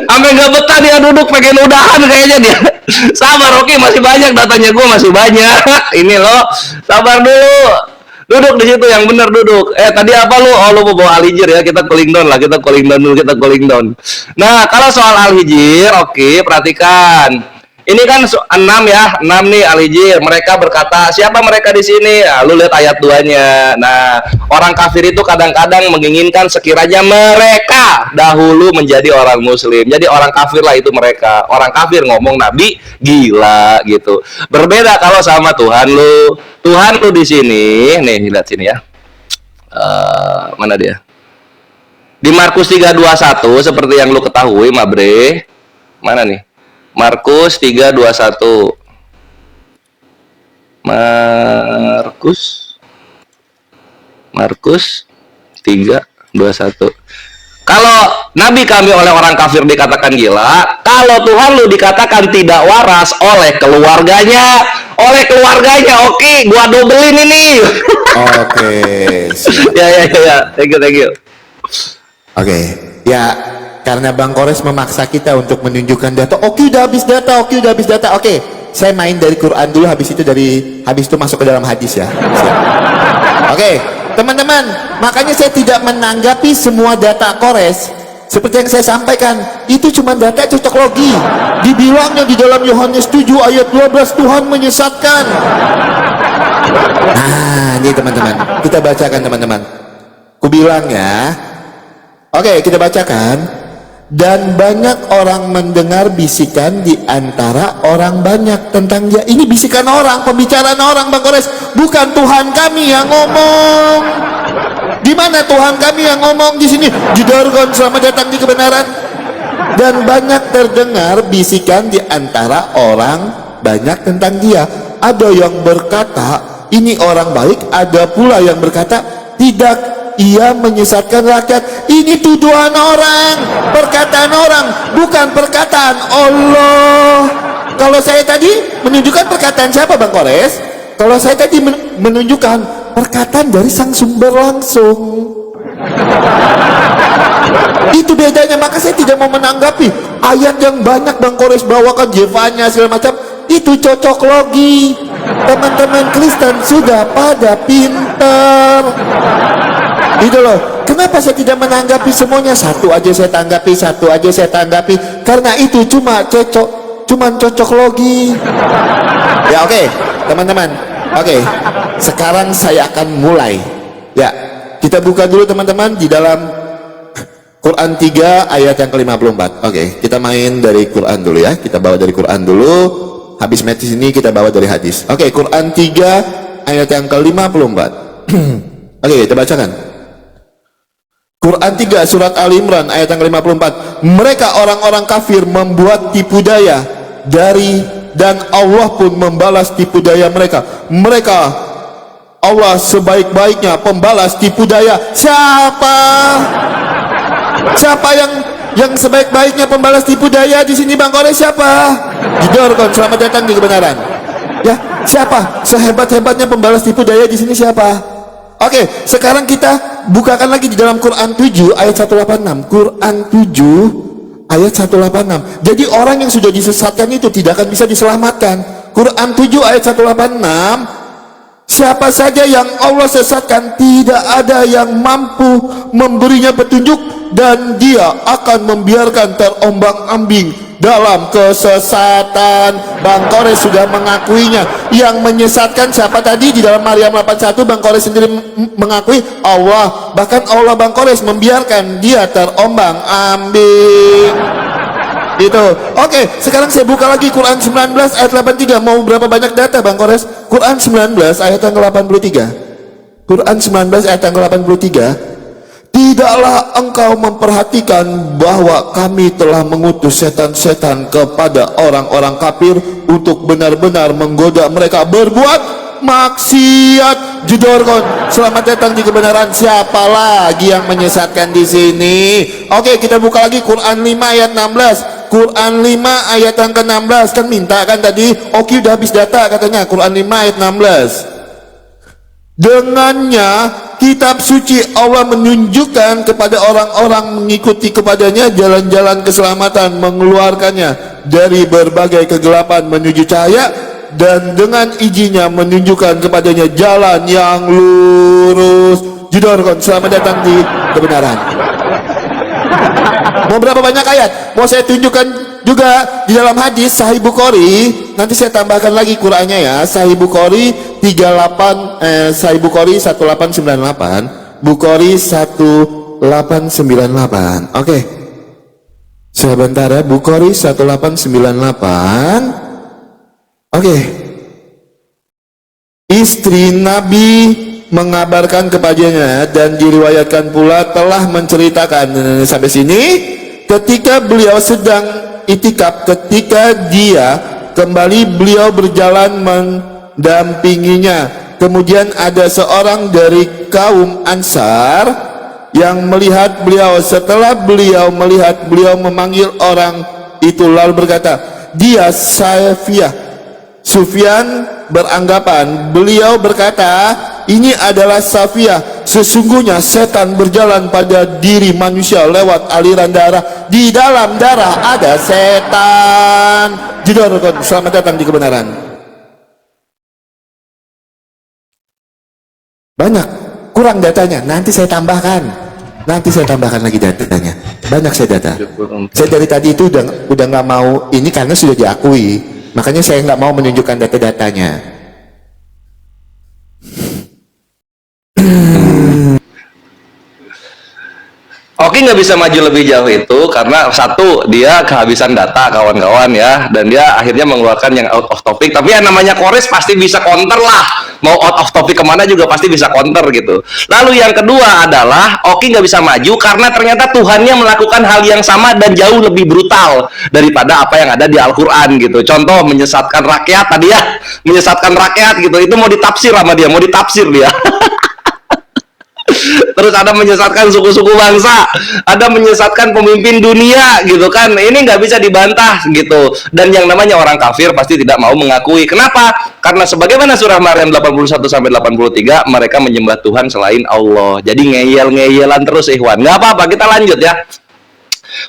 Sampai nggak betah dia duduk pengen udahan kayaknya dia. Sabar oke, masih banyak datanya gua masih banyak. Ini loh, sabar dulu. Duduk di situ yang benar duduk. Tadi apa lu? Oh, lu mau bawa Al-Hijr ya. Kita cooling down lah. Kita cooling down dulu. Kita cooling down. Nah, kalau soal Al-Hijr, oke, perhatikan. Ini kan 6 ya. 6 nih Al-Hijr. Mereka berkata, siapa mereka di sini? Nah, lu lihat ayat 2-nya. Nah, orang kafir itu kadang-kadang menginginkan sekiranya mereka dahulu menjadi orang muslim. Jadi orang kafir lah itu mereka. Orang kafir ngomong Nabi gila gitu. Berbeda kalau sama Tuhan lu. Tuhan lu di sini, nih lihat sini ya. Mana dia? Di Markus 3:21 seperti yang lu ketahui, Mabre. Mana nih? Markus 3:21. Markus 3:21. Kalau Nabi kami oleh orang kafir dikatakan gila, kalau Tuhan lu dikatakan tidak waras oleh keluarganya. Oke, gua dobelin ini. Oke. Ya, thank you. Oke, ya karena Bang Kores memaksa kita untuk menunjukkan data. Oke, udah habis data. Oke, saya main dari Quran dulu, habis itu masuk ke dalam hadis ya. Siap. Oke, teman-teman, makanya saya tidak menanggapi semua data Kores. Seperti yang saya sampaikan, itu cuma data cocok logi. Dibilangnya di dalam Yohanes 7 ayat 12 Tuhan menyesatkan. Nah, ini teman-teman, kita bacakan teman-teman. Kubilang ya. Oke, kita bacakan. Dan banyak orang mendengar bisikan di antara orang banyak tentang dia. Ini bisikan orang, pembicaraan orang, Bang Kores. Bukan Tuhan kami yang ngomong. Di mana Tuhan kami yang ngomong di sini? Di Dargon, selamat datang di kebenaran. Dan banyak terdengar bisikan di antara orang banyak tentang dia. Ada yang berkata, ini orang baik. Ada pula yang berkata, tidak. Ia menyesatkan rakyat. Ini tuduhan orang, perkataan orang, bukan perkataan Allah. Kalau saya tadi menunjukkan perkataan siapa Bang Kores? Kalau saya tadi menunjukkan perkataan dari sang sumber langsung. Itu bedanya, maka saya tidak mau menanggapi ayat yang banyak Bang Kores bawakan Jevanya segala macam. Itu cocok logi. Teman-teman Kristen sudah pada pinter. Itu loh, kenapa saya tidak menanggapi semuanya? Satu aja saya tanggapi. Karena itu cuma cocok logi. Ya oke, teman-teman. Oke, sekarang saya akan mulai. Ya, kita buka dulu teman-teman di dalam Quran 3 ayat yang ke-54. Oke, kita main dari Quran dulu ya. Kita bawa dari Quran dulu. Habis match ini kita bawa dari hadis. Oke, Quran 3 ayat yang ke-54. Oke, kita bacakan. Quran 3 surat Ali Imran ayat yang ke-54. Mereka orang-orang kafir membuat tipu daya dan Allah pun membalas tipu daya mereka. Mereka Allah sebaik-baiknya pembalas tipu daya. Siapa yang sebaik-baiknya pembalas tipu daya di sini, Bang Kores? Siapa? Jidorkon, selamat datang di kebenaran. Ya, siapa? Sehebat-hebatnya pembalas tipu daya di sini siapa? Oke, sekarang kita bukakan lagi di dalam Quran 7 ayat 186. Quran 7 ayat 186. Jadi orang yang sudah disesatkan itu tidak akan bisa diselamatkan. Quran 7 ayat 186. Siapa saja yang Allah sesatkan, tidak ada yang mampu memberinya petunjuk, dan dia akan membiarkan terombang-ambing dalam kesesatan. Bang Kores sudah mengakuinya. Yang menyesatkan siapa tadi di dalam Maryam 81? Bang Kores sendiri mengakui Allah. Bahkan Allah, Bang Kores, membiarkan dia terombang-ambing. Gitu. Oke, sekarang saya buka lagi Quran 19 ayat 83. Mau berapa banyak data, Bang Kores? Quran 19 ayat yang ke-83. Quran 19 ayat yang ke-83. Tidaklah engkau memperhatikan bahwa kami telah mengutus setan-setan kepada orang-orang kafir untuk benar-benar menggoda mereka berbuat maksiat. Jedorkon, selamat datang di kebenaran. Siapa lagi yang menyesatkan di sini? Oke, kita buka lagi Quran 5 ayat 16. Quran 5 ayat yang ke-16. Kan minta kan tadi, Oki udah habis data katanya. Quran 5 ayat 16. Dengannya kitab suci Allah menunjukkan kepada orang-orang mengikuti kepadanya jalan-jalan keselamatan, mengeluarkannya dari berbagai kegelapan menuju cahaya, dan dengan izinnya menunjukkan kepadanya jalan yang lurus. Judorkon, selamat datang di kebenaran. Mau berapa banyak ayat? Mau saya tunjukkan juga di dalam hadis Sahih Bukhari. Nanti saya tambahkan lagi Qurannya ya. Sahih Bukhari 1898. Bukhari 1898. Oke. Sebentar ya, Bukhari 1898. Oke. Istri Nabi mengabarkan kepadanya, dan diriwayatkan pula telah menceritakan sampai sini, ketika beliau sedang itikaf, ketika dia kembali, beliau berjalan mendampinginya. Kemudian ada seorang dari kaum Ansar yang melihat beliau. Setelah beliau melihat, beliau memanggil orang itu lalu berkata, dia Safiyah. Sufyan beranggapan, beliau berkata, ini adalah Safiyah. Sesungguhnya setan berjalan pada diri manusia lewat aliran darah. Di dalam darah ada setan. Jidorkon, selamat datang di kebenaran. Banyak, kurang datanya. Nanti saya tambahkan. Nanti saya tambahkan lagi datanya. Banyak saya data. Saya dari tadi itu udah nggak mau ini karena sudah diakui. Makanya saya nggak mau menunjukkan data-datanya. Oke, nggak bisa maju lebih jauh itu karena satu, dia kehabisan data kawan-kawan ya, dan dia akhirnya mengeluarkan yang out of topic. Tapi yang namanya Kores pasti bisa counter lah, mau out of topic kemana juga pasti bisa counter gitu. Lalu yang kedua adalah Oki nggak bisa maju karena ternyata Tuhannya melakukan hal yang sama dan jauh lebih brutal daripada apa yang ada di Al-Quran gitu. Contoh, menyesatkan rakyat tadi ya, menyesatkan rakyat gitu, itu mau ditafsir sama dia, mau ditafsir dia. Terus ada menyesatkan suku-suku bangsa, ada menyesatkan pemimpin dunia gitu kan. Ini nggak bisa dibantah gitu. Dan yang namanya orang kafir pasti tidak mau mengakui. Kenapa? Karena sebagaimana surah Maryam 81-83, mereka menyembah Tuhan selain Allah. Jadi ngeyel-ngeyelan terus, ikhwan. Nggak apa-apa, kita lanjut ya.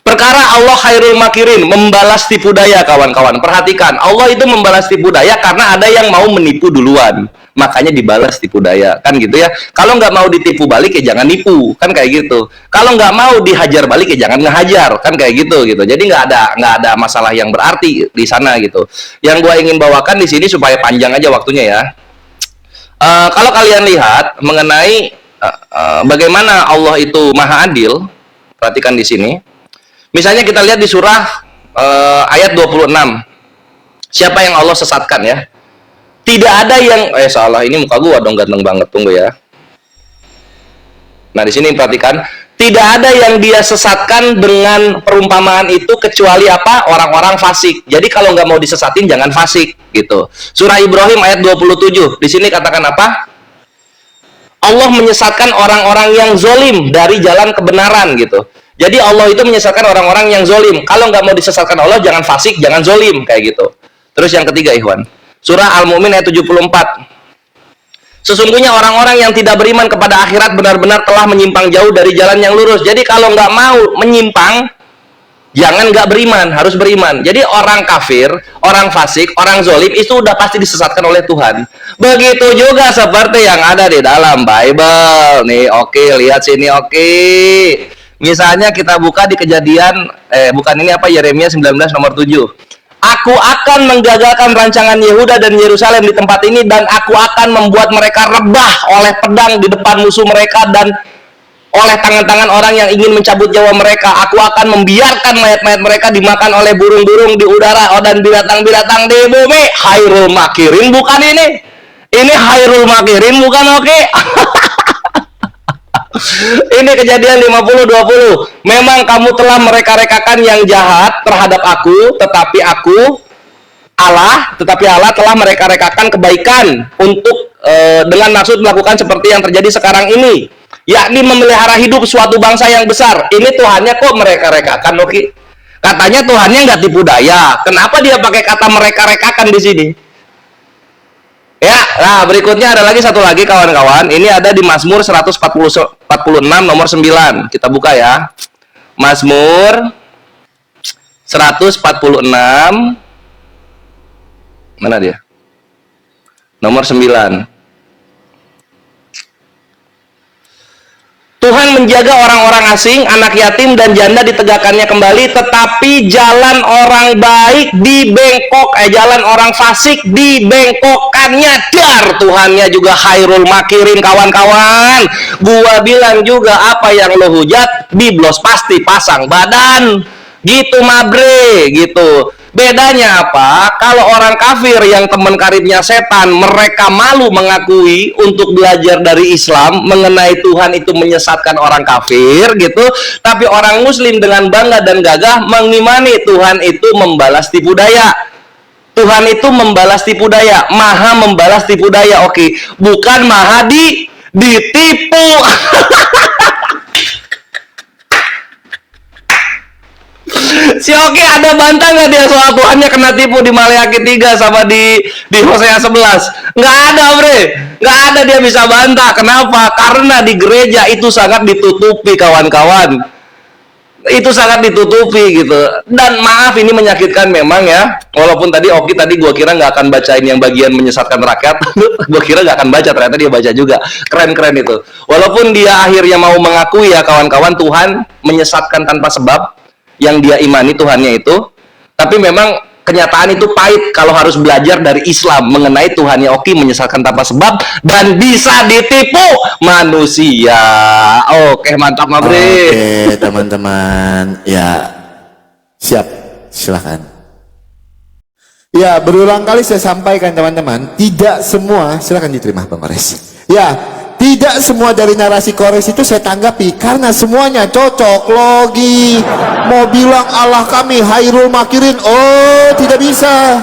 Perkara Allah khairul makirin, membalas tipu daya kawan-kawan. Perhatikan, Allah itu membalas tipu daya karena ada yang mau menipu duluan, makanya dibalas tipu daya, kan gitu ya. Kalau nggak mau ditipu balik ya jangan nipu, kan kayak gitu. Kalau nggak mau dihajar balik ya jangan ngehajar, kan kayak gitu. Jadi nggak ada masalah yang berarti di sana gitu. Yang gua ingin bawakan di sini supaya panjang aja waktunya ya. Kalau kalian lihat mengenai bagaimana Allah itu maha adil, perhatikan di sini. Misalnya kita lihat di surah ayat 26. Siapa yang Allah sesatkan ya? Tidak ada yang salah, ini muka gua dong ganteng banget, tunggu ya. Nah, di sini perhatikan, tidak ada yang dia sesatkan dengan perumpamaan itu kecuali apa? Orang-orang fasik. Jadi kalau nggak mau disesatin jangan fasik gitu. Surah Ibrahim ayat 27. Di sini katakan apa? Allah menyesatkan orang-orang yang zolim dari jalan kebenaran gitu. Jadi Allah itu menyesatkan orang-orang yang zolim. Kalau nggak mau disesatkan Allah, jangan fasik, jangan zolim kayak gitu. Terus yang ketiga, Ikhwan, surah Al-Mu'min ayat 74. Sesungguhnya orang-orang yang tidak beriman kepada akhirat benar-benar telah menyimpang jauh dari jalan yang lurus. Jadi kalau nggak mau menyimpang, jangan nggak beriman, harus beriman. Jadi orang kafir, orang fasik, orang zolim itu udah pasti disesatkan oleh Tuhan. Begitu juga seperti yang ada di dalam Bible. Nih, oke, lihat sini, oke. Misalnya kita buka di Kejadian, bukan ini apa, Yeremia 19 nomor 7. Aku akan menggagalkan rancangan Yehuda dan Yerusalem di tempat ini, dan aku akan membuat mereka rebah oleh pedang di depan musuh mereka dan oleh tangan-tangan orang yang ingin mencabut nyawa mereka. Aku akan membiarkan mayat-mayat mereka dimakan oleh burung-burung di udara dan binatang-binatang di bumi. Hairul makirin bukan ini? Ini hairul makirin bukan, oke? Ini Kejadian 50:20. Memang kamu telah mereka-rekakan yang jahat terhadap aku, tetapi Allah telah mereka-rekakan kebaikan untuk dengan maksud melakukan seperti yang terjadi sekarang ini, yakni memelihara hidup suatu bangsa yang besar. Ini Tuhannya kok mereka-rekakan, oke? Katanya Tuhannya nggak tipu daya. Kenapa dia pakai kata mereka-rekakan di sini? Ya, nah berikutnya ada lagi satu lagi kawan-kawan. Ini ada di Mazmur 146 nomor 9. Kita buka ya. Mazmur 146. Mana dia? Nomor 9. Tuhan menjaga orang-orang asing, anak yatim dan janda ditegakkannya kembali, tetapi jalan orang baik jalan orang fasik dibengkokkannya. Dar, Tuhannya juga hairul makirin, kawan-kawan. Gua bilang juga, apa yang lo hujat, biblos pasti pasang badan. Gitu mabre, gitu. Bedanya apa? Kalau orang kafir yang teman karibnya setan, mereka malu mengakui untuk belajar dari Islam mengenai Tuhan itu menyesatkan orang kafir gitu. Tapi orang muslim dengan bangga dan gagah mengimani Tuhan itu membalas tipu daya. Tuhan itu membalas tipu daya, maha membalas tipu daya, oke. Bukan maha ditipu. Si Oki ada bantah nggak dia soal Tuhannya kena tipu di Maleakhi 3 sama di Hosea 11? Nggak ada, bre. Nggak ada dia bisa bantah. Kenapa? Karena di gereja itu sangat ditutupi, kawan-kawan. Itu sangat ditutupi gitu. Dan maaf, ini menyakitkan memang ya. Walaupun tadi Oki gua kira nggak akan bacain yang bagian menyesatkan rakyat. Gua kira nggak akan baca, ternyata dia baca juga. Keren-keren itu. Walaupun dia akhirnya mau mengakui ya kawan-kawan, Tuhan menyesatkan tanpa sebab yang dia imani Tuhannya itu, tapi memang kenyataan itu pahit kalau harus belajar dari Islam mengenai Tuhannya Oki menyesatkan tanpa sebab dan bisa ditipu manusia. Oke, mantap Mabre. Oke teman-teman, ya siap, silahkan. Ya, berulang kali saya sampaikan teman-teman, tidak semua, silahkan diterima Bang Ores. Ya, tidak semua dari narasi Kores itu saya tanggapi karena semuanya cocok logi. Mau bilang Allah kami hairul makirin, oh tidak bisa.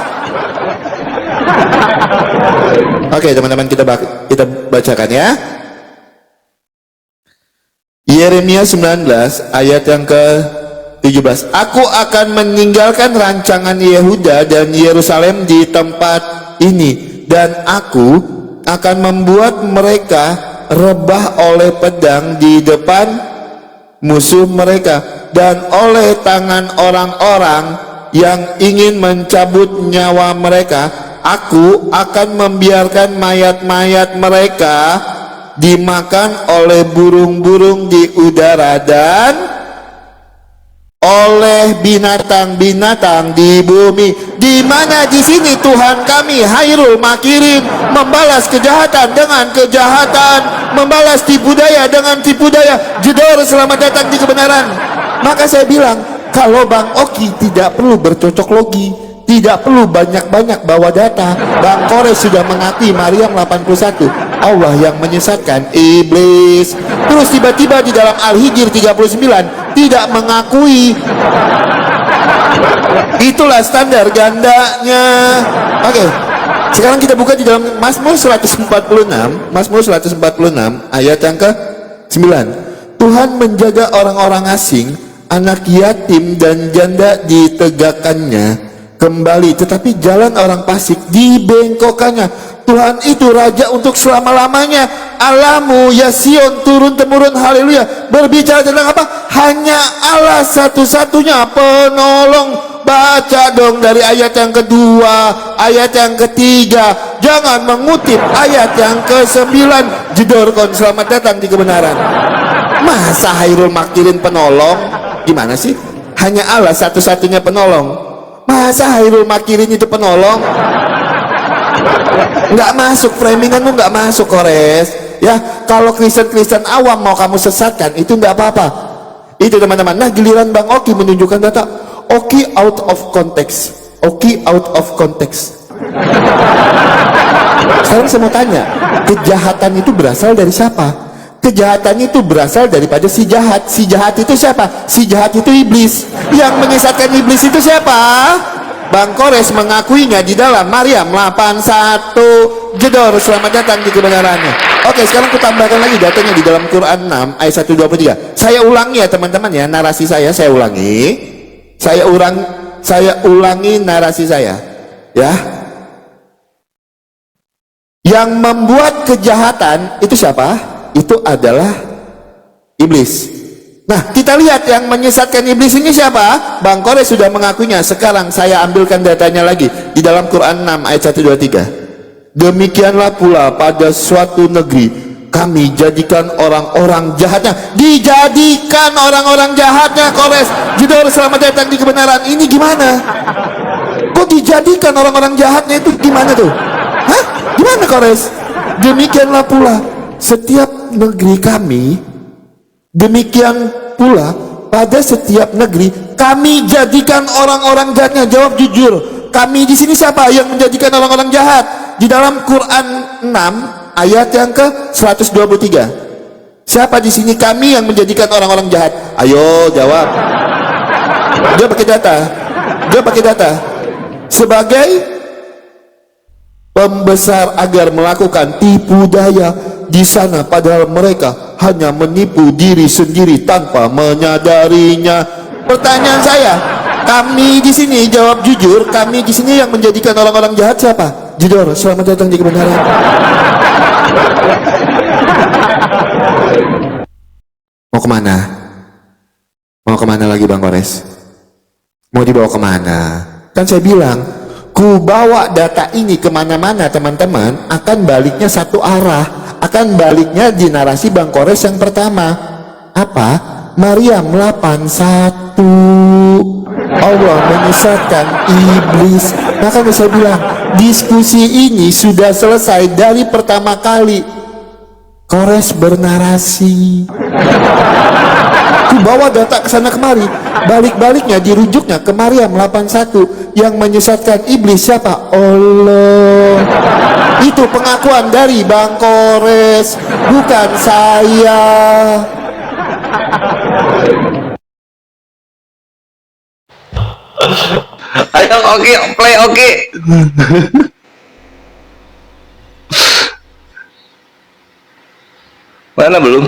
Oke teman-teman, kita bacakan ya. Yeremia 19 ayat yang ke-17. Aku akan meninggalkan rancangan Yehuda dan Yerusalem di tempat ini, dan aku akan membuat mereka rebah oleh pedang di depan musuh mereka dan oleh tangan orang-orang yang ingin mencabut nyawa mereka. Aku akan membiarkan mayat-mayat mereka dimakan oleh burung-burung di udara dan oleh binatang-binatang di bumi. Di mana di sini Tuhan kami hairul makirin, membalas kejahatan dengan kejahatan, membalas tipu daya dengan tipu daya. Jedor, selamat datang di kebenaran. Maka saya bilang, kalau Bang Oki tidak perlu bercocok logi, Tidak perlu banyak-banyak bawa data. Bang Kores sudah mengakui Maryam 81 Allah yang menyesatkan iblis. Terus tiba-tiba di dalam Al-Hijr 39 tidak mengakui. Itulah standar gandanya. Oke, sekarang kita buka di dalam Mazmur 146. Mazmur 146 ayat yang ke-9. Tuhan menjaga orang-orang asing, anak yatim dan janda ditegakkannya kembali, tetapi jalan orang fasik dibengkokkannya. Tuhan itu raja untuk selama-lamanya. Alamu ya Sion, turun temurun, haleluya. Berbicara tentang apa? Hanya Allah satu-satunya penolong. Baca dong dari ayat yang kedua, ayat yang ketiga. Jangan mengutip ayat yang ke-9. Jedorkon, selamat datang di kebenaran. Masa Hairul Makirin penolong? Gimana sih? Hanya Allah satu-satunya penolong. Masa Hairul Makirin itu penolong? Nggak masuk, framinganmu nggak masuk, Kores. Ya, kalau Kristen-Kristen awam mau kamu sesatkan, itu nggak apa-apa. Itu teman-teman. Nah, giliran Bang Oki menunjukkan data. Oki out of context. Oki out of context. Sekarang saya mau tanya, kejahatan itu berasal dari siapa? Kejahatan itu berasal daripada si jahat. Si jahat itu siapa? Si jahat itu iblis. Yang menyesatkan iblis itu siapa? Bang Kores mengakuinya di dalam Maryam 81. Jedor, selamat datang di kebenarannya. Oke, sekarang aku tambahkan lagi datanya di dalam Quran 6 ayat 123. Saya ulangi ya teman-teman ya, narasi saya ulangi. Saya ulangi narasi saya. Ya. Yang membuat kejahatan itu siapa? Itu adalah iblis. Nah, kita lihat yang menyesatkan iblis ini siapa? Bang Kores sudah mengakuinya. Sekarang saya ambilkan datanya lagi di dalam Quran 6 ayat 123. Demikianlah pula pada suatu negeri kami jadikan orang-orang jahatnya. Dijadikan orang-orang jahatnya, Kores. Jedor, selamat datang di kebenaran. Ini gimana? Kok dijadikan orang-orang jahatnya itu gimana tuh? Hah? Gimana, Kores? Demikianlah pula setiap negeri kami, demikian pula pada setiap negeri kami jadikan orang-orang jahatnya. Jawab jujur. Kami di sini siapa yang menjadikan orang-orang jahat? Di dalam Quran 6 ayat yang ke-123. Siapa di sini kami yang menjadikan orang-orang jahat? Ayo jawab. Dia pakai data. Dia pakai data. Sebagai pembesar agar melakukan tipu daya di sana, padahal mereka hanya menipu diri sendiri tanpa menyadarinya. Pertanyaan saya, kami di sini jawab jujur. Kami di sini yang menjadikan orang-orang jahat siapa? Jedor, selamat datang di kebenaran. Mau kemana? Mau kemana lagi Bang Kores? Mau dibawa kemana? Kan saya bilang, ku bawa data ini kemana-mana teman-teman, akan baliknya satu arah. Akan baliknya di narasi Bang Kores yang pertama. Apa? Maryam 81. Allah menyesatkan iblis. Maka saya bilang, diskusi ini sudah selesai dari pertama kali Kores bernarasi. Ku bawa data ke sana kemari, balik-baliknya dirujuknya ke Maryam 81. Yang menyesatkan iblis siapa? Allah. Itu pengakuan dari Bang Kores, bukan saya. Ayo oke, play oke. Mana belum?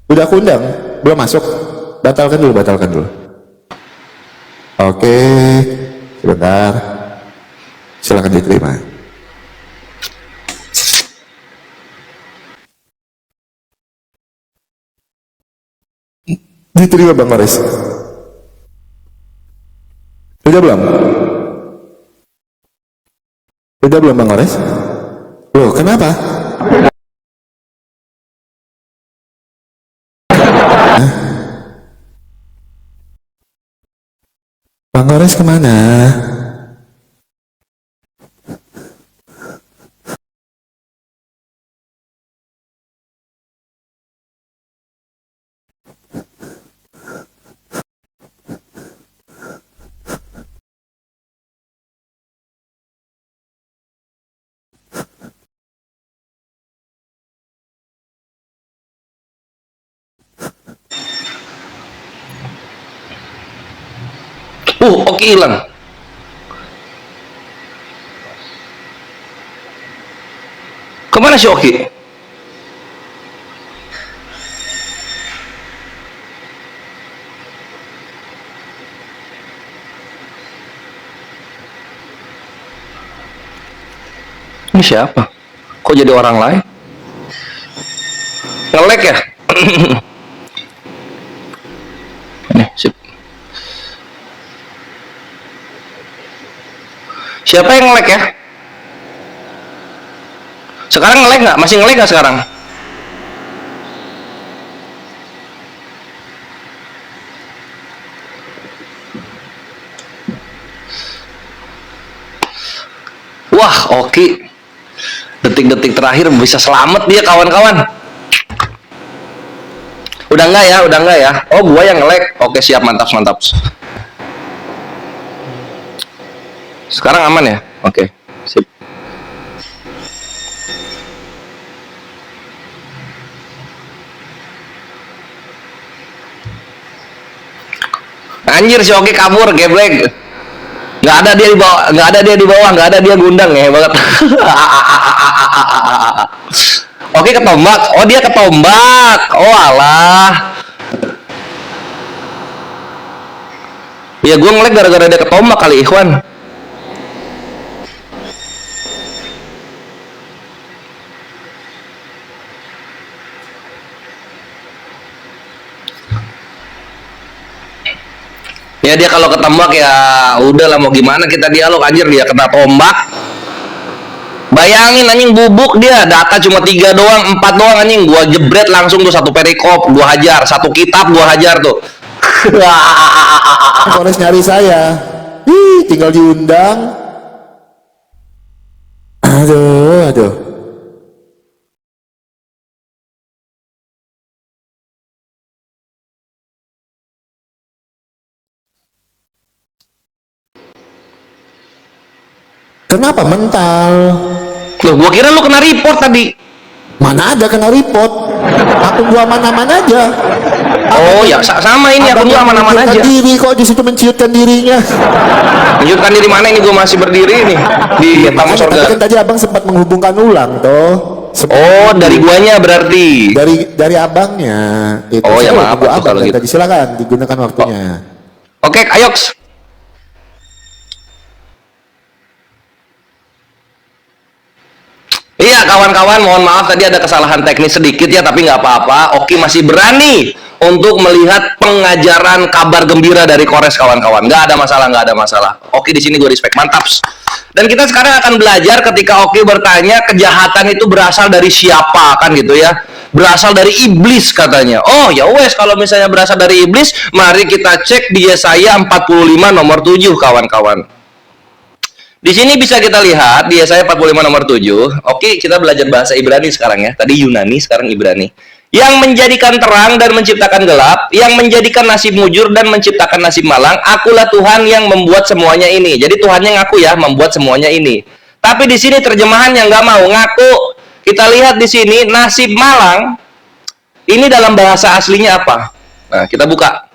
Udah aku undang, belum masuk. Batalkan dulu, batalkan dulu. Oke, sebentar. Silakan diterima. Diterima Bang Kores. Udah belum? Udah belum Bang Kores? Loh, kenapa? Bang Kores kemana? Oke hilang. Kemana si Oki? Ini siapa? Kok jadi orang lain? Nge-lag ya? Nih, sip. Siapa yang nge-lag ya? Sekarang nge-lag nggak? Masih nge-lag nggak sekarang? Wah, Oki. Detik-detik terakhir bisa selamat dia, kawan-kawan. Udah enggak ya? Udah enggak ya? Oh, gua yang nge-lag. Oke, siap, mantap, mantap. Sekarang aman ya? Oke, sip. Anjir, si Oki kabur, geblek. Nggak ada dia di bawah, nggak ada dia di bawah, nggak ada dia gundang ya, banget. Oke, ketombak. Oh, dia ketombak. Oh, alah. Ya, gue ngelag gara-gara dia ketombak kali, Ikhwan. Ya dia kalau ketembak ya udah lah, mau gimana kita dialog, anjir dia kena tombak. Bayangin anjing, bubuk dia, data cuma 3 doang, 4 doang anjing, gua jebret langsung tuh, satu perikop gua hajar, satu kitab gua hajar tuh. Polres nyari saya. Tinggal diundang. Aduh. Kenapa mental? Loh, gua kira lu kena report tadi. Mana ada kena report? Akun gua aman-aman aja. Oh ya, sama ini akun gua aman-aman aja. Diri kok di situ menciutkan dirinya. Menciutkan diri mana? Ini gua masih berdiri nih di tamu surga. Kan tadi abang sempat menghubungkan ulang toh. Oh, dari guanya berarti. Dari abangnya. Itu oh ya, maaf abang kalau gitu. Tadi silakan digunakan waktunya. Oke, Ayoks. Iya kawan-kawan, mohon maaf tadi ada kesalahan teknis sedikit ya, tapi nggak apa-apa. Oki masih berani untuk melihat pengajaran kabar gembira dari Kores, kawan-kawan. Nggak ada masalah, nggak ada masalah. Oki di sini gue respect, mantap. Dan kita sekarang akan belajar ketika Oki bertanya kejahatan itu berasal dari siapa, kan gitu ya. Berasal dari iblis katanya. Oh ya wes, kalau misalnya berasal dari iblis, mari kita cek di Yesaya 45 nomor 7, kawan-kawan. Di sini bisa kita lihat di Yesaya 45 nomor 7. Oke, kita belajar bahasa Ibrani sekarang ya. Tadi Yunani, sekarang Ibrani. Yang menjadikan terang dan menciptakan gelap, yang menjadikan nasib mujur dan menciptakan nasib malang, akulah Tuhan yang membuat semuanya ini. Jadi Tuhannya ngaku ya, membuat semuanya ini. Tapi di sini terjemahan yang nggak mau ngaku. Kita lihat di sini nasib malang. Ini dalam bahasa aslinya apa? Nah, kita buka.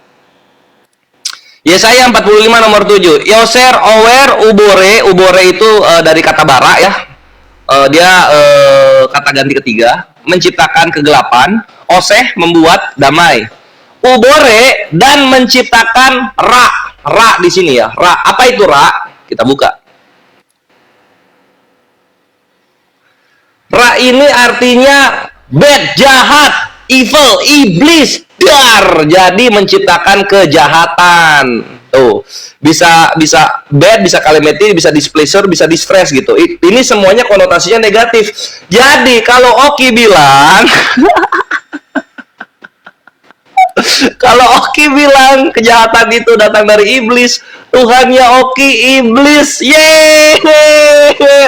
Yesaya 45 nomor 7. Yoser, Ower, Ubore. Ubore itu dari kata bara ya. Dia kata ganti ketiga. Menciptakan kegelapan. Oseh, membuat damai. Ubore, dan menciptakan ra. Ra di sini ya. Ra. Apa itu ra? Kita buka. Ra ini artinya bad, jahat, evil, iblis, dar. Jadi menciptakan kejahatan. Tuh, bisa bad, bisa calamity, bisa displeasure, bisa distress gitu. Ini semuanya konotasinya negatif. Jadi kalau Oki bilang kalau Oki bilang kejahatan itu datang dari iblis, Tuhannya Oki iblis. Yeay!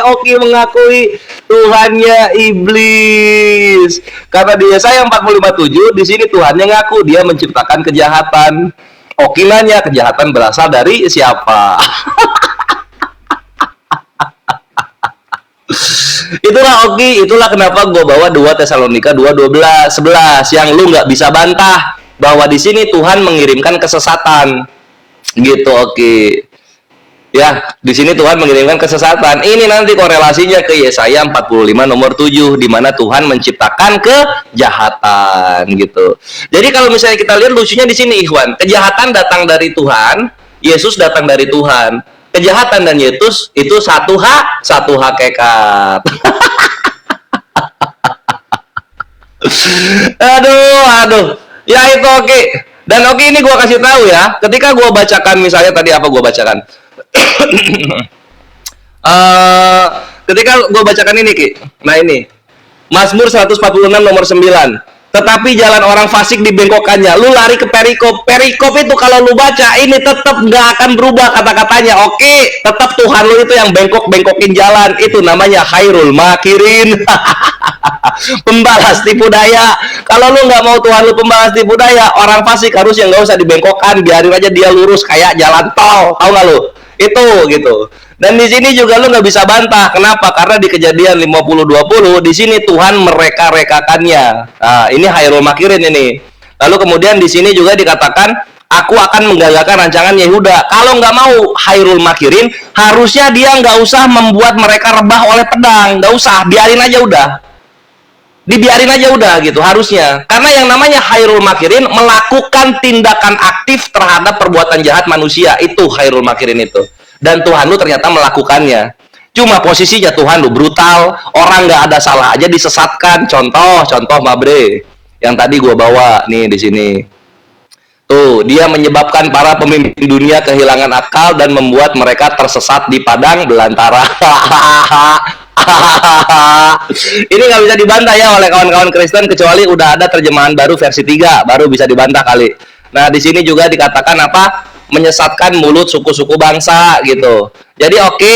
Oki mengakui Tuhannya iblis. Karena di Yesaya 45:7 di sini Tuhannya ngaku dia menciptakan kejahatan. Oki nanya, kejahatan berasal dari siapa? Itulah Oki, itulah kenapa gue bawa 2 Tesalonika 2:11 yang lu nggak bisa bantah bahwa di sini Tuhan mengirimkan kesesatan. Gitu, oke. Ya, di sini Tuhan mengirimkan kesesatan. Ini nanti korelasinya ke Yesaya 45 nomor 7 di mana Tuhan menciptakan kejahatan gitu. Jadi kalau misalnya kita lihat lucunya di sini Ikhwan, kejahatan datang dari Tuhan, Yesus datang dari Tuhan. Kejahatan dan Yesus itu satu hakikat. Aduh. Ya itu oke. Dan oke ini gua kasih tahu ya. Ketika gua bacakan misalnya tadi apa gua bacakan? Eh, ketika gue bacakan ini Ki, nah ini Mazmur 146 nomor 9. Tetapi jalan orang fasik dibengkokkannya. Lu lari ke perikop. Perikop itu kalau lu baca ini tetap nggak akan berubah kata-katanya. Oke, tetap Tuhan lu itu yang bengkok-bengkokin jalan. Itu namanya khairul makirin. Pembalas tipu daya. Kalau lu nggak mau Tuhan lu pembalas tipu daya, orang fasik harus yang nggak usah dibengkokkan, biarin aja dia lurus kayak jalan tol. Tahu nggak lu? Itu gitu. Dan di sini juga lu nggak bisa bantah. Kenapa? Karena di Kejadian 50:20 di sini Tuhan mereka-rekakannya. Nah, ini khairul makirin ini. Lalu kemudian di sini juga dikatakan, aku akan menggagalkan rancangan Yehuda. Kalau nggak mau khairul makirin, harusnya dia nggak usah membuat mereka rebah oleh pedang. Nggak usah, biarin aja udah. Dibiarin aja udah gitu harusnya. Karena yang namanya khairul makirin melakukan tindakan aktif terhadap perbuatan jahat manusia. Itu khairul makirin itu. Dan Tuhan lu ternyata melakukannya. Cuma posisinya Tuhan lu brutal, orang nggak ada salah aja disesatkan. Contoh Mabre yang tadi gua bawa nih di sini. Tuh, dia menyebabkan para pemimpin dunia kehilangan akal dan membuat mereka tersesat di padang belantara. Ini nggak bisa dibantah ya oleh kawan-kawan Kristen kecuali udah ada terjemahan baru versi 3 baru bisa dibantah kali. Nah, di sini juga dikatakan apa? Menyesatkan mulut suku-suku bangsa gitu. Jadi oke,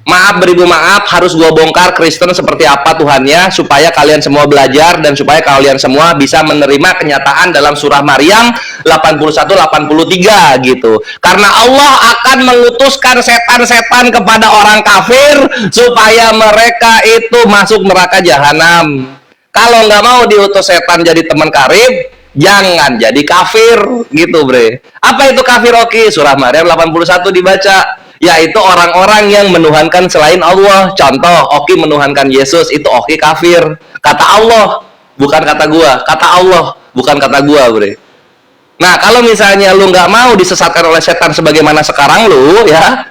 maaf beribu maaf harus gua bongkar Kristen seperti apa Tuhannya supaya kalian semua belajar dan supaya kalian semua bisa menerima kenyataan dalam surah Maryam 81-83 gitu. Karena Allah akan mengutuskan setan-setan kepada orang kafir supaya mereka itu masuk neraka jahanam. Kalau nggak mau diutus setan jadi teman karib, jangan jadi kafir gitu bre. Apa itu kafir? Oke, surah Maryam 81 dibaca, yaitu orang-orang yang menuhankan selain Allah. Contoh, oke menuhankan Yesus itu oke kafir. Kata Allah, bukan kata gua. Kata Allah, bukan kata gua bre. Nah kalau misalnya lu nggak mau disesatkan oleh setan sebagaimana sekarang lu ya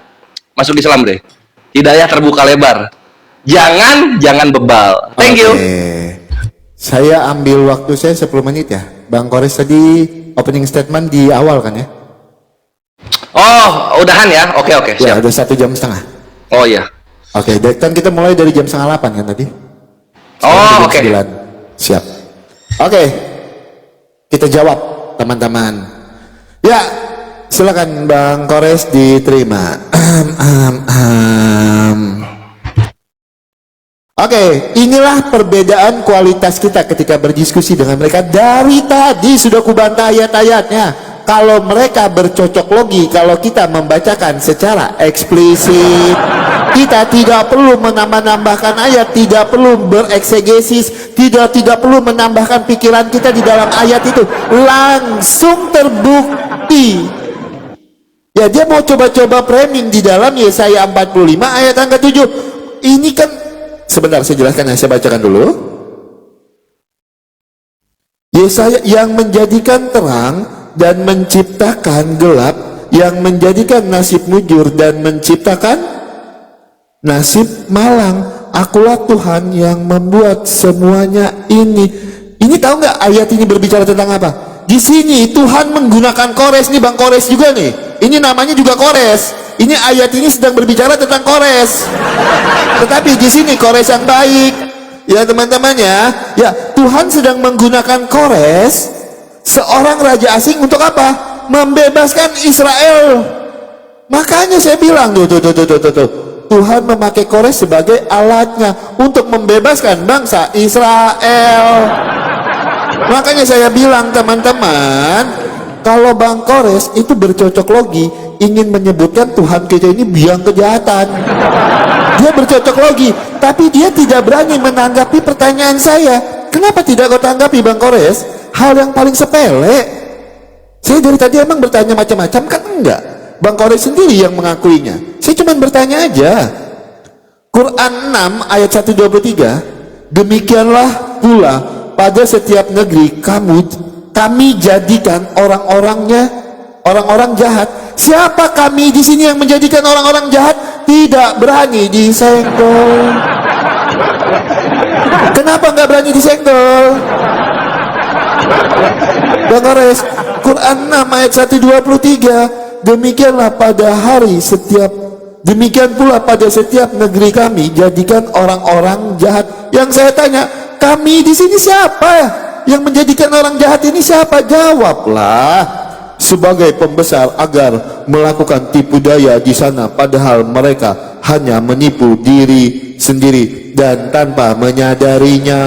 masuk Islam bre. Hidayah terbuka lebar. Jangan bebal. Thank you. Saya ambil waktu saya 10 menit ya. Bang Kores tadi opening statement di awal kan ya? Oh, udahan ya? Oke, Ya, siap. udah 1,5 jam. Oh iya. Oke, kan kita mulai dari jam 7:30 kan tadi? Oh, oke. 9. Siap. Oke. Kita jawab, teman-teman. Ya, silakan Bang Kores diterima. Oke, inilah perbedaan kualitas kita ketika berdiskusi dengan mereka. Dari tadi sudah kubantah ayat-ayatnya. Kalau mereka bercocok logi, kalau kita membacakan secara eksplisit, kita tidak perlu menambah-nambahkan ayat, tidak perlu bereksegesis, tidak perlu menambahkan pikiran kita di dalam ayat itu, langsung terbukti. Ya, dia mau coba-coba framing di dalam Yesaya 45 ayat angka 7. Ini kan, sebentar saya jelaskan ya, saya bacakan dulu. Yesaya yang menjadikan terang dan menciptakan gelap, yang menjadikan nasib mujur dan menciptakan nasib malang. Akulah Tuhan yang membuat semuanya ini. Ini tahu nggak ayat ini berbicara tentang apa? Di sini Tuhan menggunakan Kores nih, Bang Kores juga nih. Ini namanya juga Kores. Ini ayat ini sedang berbicara tentang Kores. Tetapi di sini Kores yang baik. Ya teman-temannya, ya Tuhan sedang menggunakan Kores, seorang raja asing untuk apa? Membebaskan Israel. Makanya saya bilang tuh. Tuhan memakai Kores sebagai alatnya untuk membebaskan bangsa Israel. Makanya saya bilang teman-teman, kalau Bang Kores itu bercocok logi, ingin menyebutkan Tuhan kita ini biang kejahatan. Dia bercocok logi, tapi dia tidak berani menanggapi pertanyaan saya. Kenapa tidak kau tanggapi Bang Kores? Hal yang paling sepele. Saya dari tadi emang bertanya macam-macam kan? Enggak. Bang Kores sendiri yang mengakuinya. Saya cuma bertanya aja. Quran 6 ayat 123, demikianlah pula pada setiap negeri kami jadikan orang-orang jahat. Siapa kami di sini yang menjadikan orang-orang jahat? Tidak berani disenggol. Kenapa nggak berani disenggol? Bang Kores, Quran 6 ayat 123, demikian pula pada setiap negeri kami jadikan orang-orang jahat. Yang saya tanya, kami di sini siapa ya? Yang menjadikan orang jahat ini siapa? Jawablah. Sebagai pembesar agar melakukan tipu daya di sana, padahal mereka hanya menipu diri sendiri dan tanpa menyadarinya.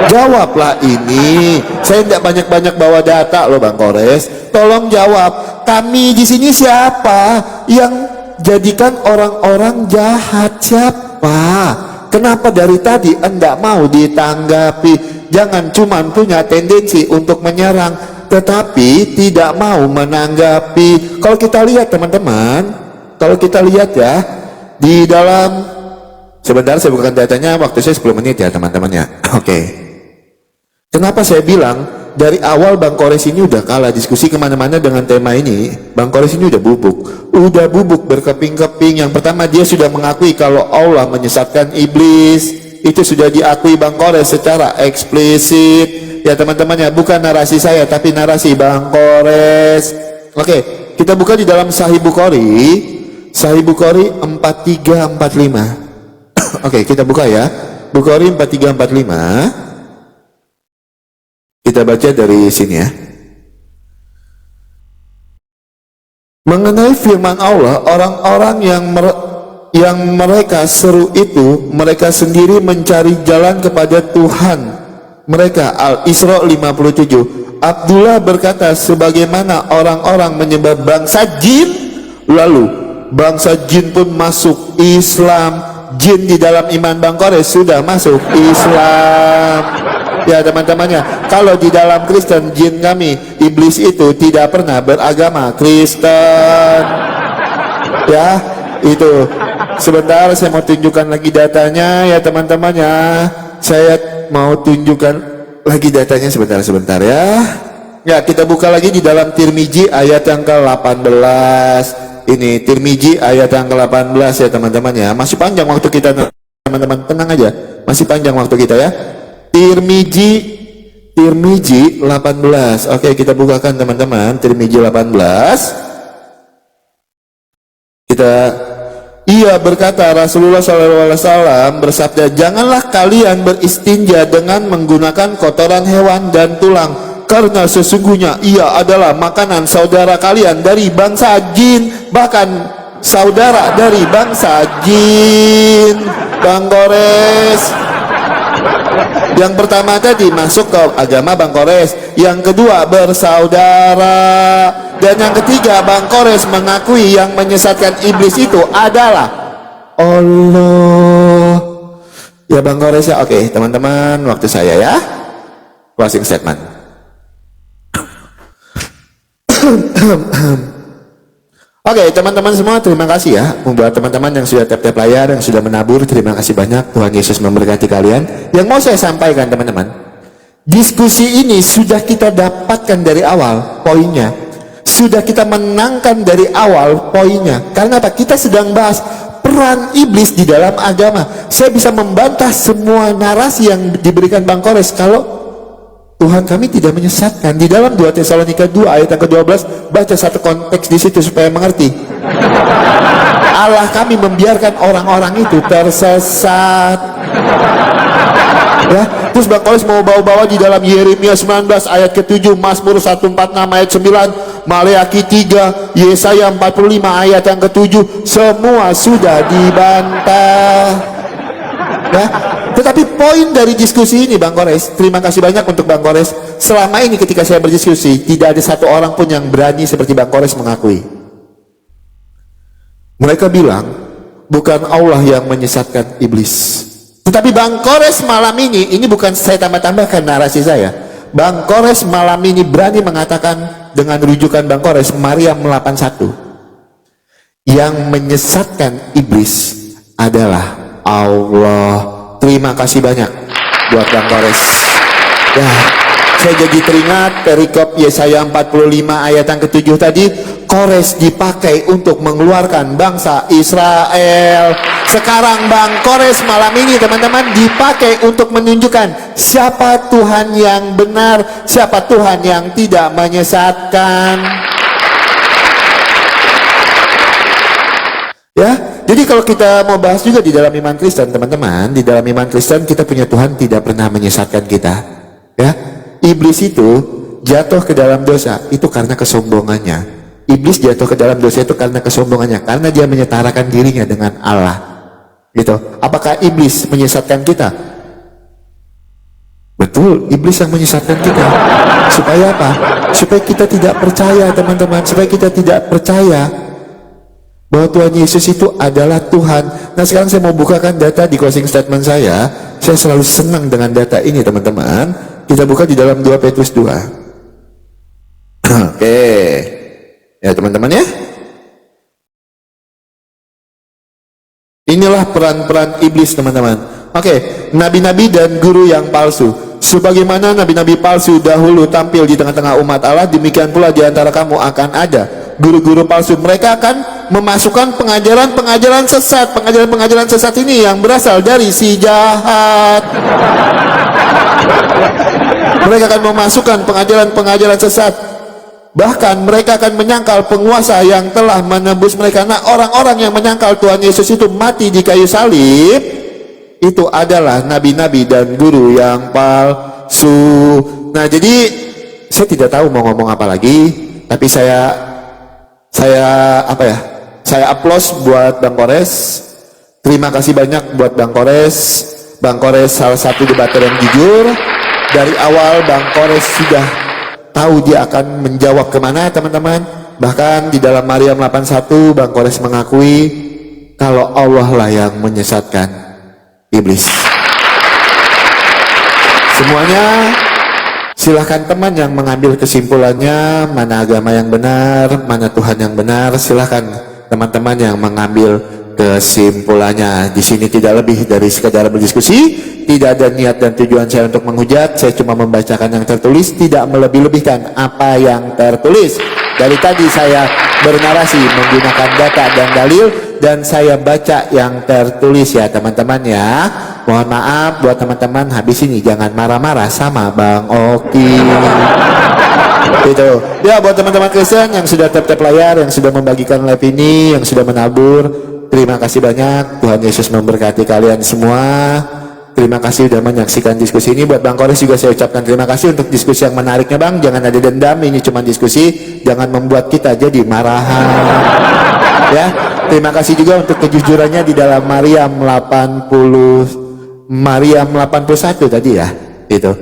Jawablah ini. Saya tidak banyak-banyak bawa data loh Bang Kores. Tolong jawab. Kami di sini siapa yang jadikan orang-orang jahat? Siapa? Kenapa dari tadi Anda mau ditanggapi? Jangan cuma punya tendensi untuk menyerang, tetapi tidak mau menanggapi. Kalau kita lihat teman-teman, kalau kita lihat ya, di dalam, sebentar saya bukakan datanya, waktu saya 10 menit ya teman-teman ya. Oke. Kenapa saya bilang dari awal Bang Kores ini udah kalah diskusi kemana-mana dengan tema ini? Bang Kores ini udah bubuk berkeping-keping. Yang pertama, dia sudah mengakui kalau Allah menyesatkan iblis. Itu sudah diakui Bang Kores secara eksplisit ya teman-teman ya, bukan narasi saya tapi narasi Bang Kores. Oke, kita buka di dalam Sahih Bukhari 4345. Oke, kita buka ya, Bukhari 4345. Kita baca dari sini ya. Mengenai firman Allah, orang-orang yang mereka seru itu, mereka sendiri mencari jalan kepada Tuhan mereka. Al-Isra 57. Abdullah berkata, sebagaimana orang-orang menyembah bangsa jin, lalu bangsa jin pun masuk Islam. Jin di dalam iman Bang Kores sudah masuk Islam. Ya teman-temannya, kalau di dalam Kristen, jin kami, iblis itu tidak pernah beragama Kristen. Ya, itu. Sebentar, saya mau tunjukkan lagi datanya ya teman-temannya. Saya mau tunjukkan lagi datanya sebentar ya. Ya, kita buka lagi di dalam Tirmizi ayat yang ke-18. Ini Tirmizi ayat yang ke-18 ya teman-teman ya. Masih panjang waktu kita teman-teman, tenang aja. Masih panjang waktu kita ya. Tirmizi 18. Oke, kita bukakan teman-teman Tirmizi 18. Ia berkata, Rasulullah SAW bersabda, janganlah kalian beristinja dengan menggunakan kotoran hewan dan tulang, karena sesungguhnya ia adalah makanan saudara kalian dari bangsa jin, bahkan saudara dari bangsa jin. Bang Kores, yang pertama tadi masuk ke agama Bang Kores, yang kedua bersaudara, dan yang ketiga Bang Kores mengakui yang menyesatkan iblis itu adalah Allah. Ya Bang Kores ya. Oke teman-teman, waktu saya ya, closing statement. Oke teman-teman semua, terima kasih ya buat teman-teman yang sudah tap-tap layar, yang sudah menabur. Terima kasih banyak, Tuhan Yesus memberkati kalian. Yang mau saya sampaikan teman-teman, diskusi ini sudah kita dapatkan dari awal poinnya, sudah kita menangkan dari awal poinnya. Karena apa? Kita sedang bahas peran iblis di dalam agama. Saya bisa membantah semua narasi yang diberikan Bang Kores kalau Tuhan kami tidak menyesatkan. Di dalam 2 Tesalonika 2 ayat yang ke-12, baca satu konteks di situ supaya mengerti. Allah kami membiarkan orang-orang itu tersesat. Ya, terus Bang Kores mau bawa-bawa di dalam Yeremia 19 ayat ke-7, Mazmur 146 ayat 9, Maleakhi 3, Yesaya 45 ayat yang ke-7, semua sudah dibantah. Ya, tetapi poin dari diskusi ini Bang Kores, terima kasih banyak untuk Bang Kores. Selama ini ketika saya berdiskusi, tidak ada satu orang pun yang berani seperti Bang Kores mengakui. Mereka bilang bukan Allah yang menyesatkan iblis. Tetapi Bang Kores malam ini bukan saya tambah-tambahkan narasi saya. Bang Kores malam ini berani mengatakan dengan rujukan Bang Kores Maryam 81, yang menyesatkan iblis adalah Allah. Terima kasih banyak buat Bang Kores. Ya, saya jadi teringat perikop Yesaya 45 ayat yang ke-7 tadi. Kores dipakai untuk mengeluarkan bangsa Israel. Sekarang Bang Kores malam ini teman-teman dipakai untuk menunjukkan siapa Tuhan yang benar, siapa Tuhan yang tidak menyesatkan. Ya, jadi kalau kita mau bahas juga di dalam iman Kristen teman-teman, di dalam iman Kristen kita punya Tuhan tidak pernah menyesatkan kita. Ya, iblis itu jatuh ke dalam dosa itu karena kesombongannya. Iblis jatuh ke dalam dosa itu karena kesombongannya, karena dia menyetarakan dirinya dengan Allah. Gitu. Apakah iblis menyesatkan kita? Betul, iblis yang menyesatkan kita. Supaya apa? Supaya kita tidak percaya, teman-teman. Supaya kita tidak percaya bahwa Tuhan Yesus itu adalah Tuhan. Nah, sekarang saya mau bukakan data di closing statement saya. Saya selalu senang dengan data ini, teman-teman. Kita buka di dalam 2 Petrus 2. Oke. Ya, teman-teman ya. Inilah peran-peran iblis, teman-teman. Oke, nabi-nabi dan guru yang palsu. Sebagaimana nabi-nabi palsu dahulu tampil di tengah-tengah umat Allah, demikian pula di antara kamu akan ada guru-guru palsu. Mereka akan memasukkan pengajaran-pengajaran sesat. Pengajaran-pengajaran sesat ini yang berasal dari si jahat. Mereka akan memasukkan pengajaran-pengajaran sesat. Bahkan mereka akan menyangkal penguasa yang telah menebus mereka. Nah, orang-orang yang menyangkal Tuhan Yesus itu mati di kayu salib, itu adalah nabi-nabi dan guru yang palsu. Nah, jadi saya tidak tahu mau ngomong apa lagi, tapi saya aplaus buat Bang Kores. Terima kasih banyak buat Bang Kores. Bang Kores salah satu debater yang jujur. Dari awal Bang Kores sudah tahu dia akan menjawab kemana, teman-teman. Bahkan di dalam Maryam 81 Bang Kores mengakui kalau Allah lah yang menyesatkan iblis. Semuanya silahkan teman yang mengambil kesimpulannya, mana agama yang benar, mana Tuhan yang benar. Silahkan teman-teman yang mengambil kesimpulannya. Di sini tidak lebih dari sekadar berdiskusi. Tidak ada niat dan tujuan saya untuk menghujat. Saya cuma membacakan yang tertulis, tidak melebih-lebihkan apa yang tertulis. Dari tadi saya bernarasi menggunakan data dan dalil, dan saya baca yang tertulis ya teman-teman ya. Mohon maaf buat teman-teman habis ini jangan marah-marah sama Bang Oki. Itu ya, buat teman-teman Kristen yang sudah tap-tap layar, yang sudah membagikan live ini, yang sudah menabur, terima kasih banyak. Tuhan Yesus memberkati kalian semua. Terima kasih sudah menyaksikan diskusi ini. Buat Bang Kores juga saya ucapkan terima kasih untuk diskusi yang menariknya, Bang. Jangan ada dendam, ini cuma diskusi. Jangan membuat kita jadi marahan. Ya, terima kasih juga untuk kejujurannya di dalam Maryam 81 tadi ya. Itu.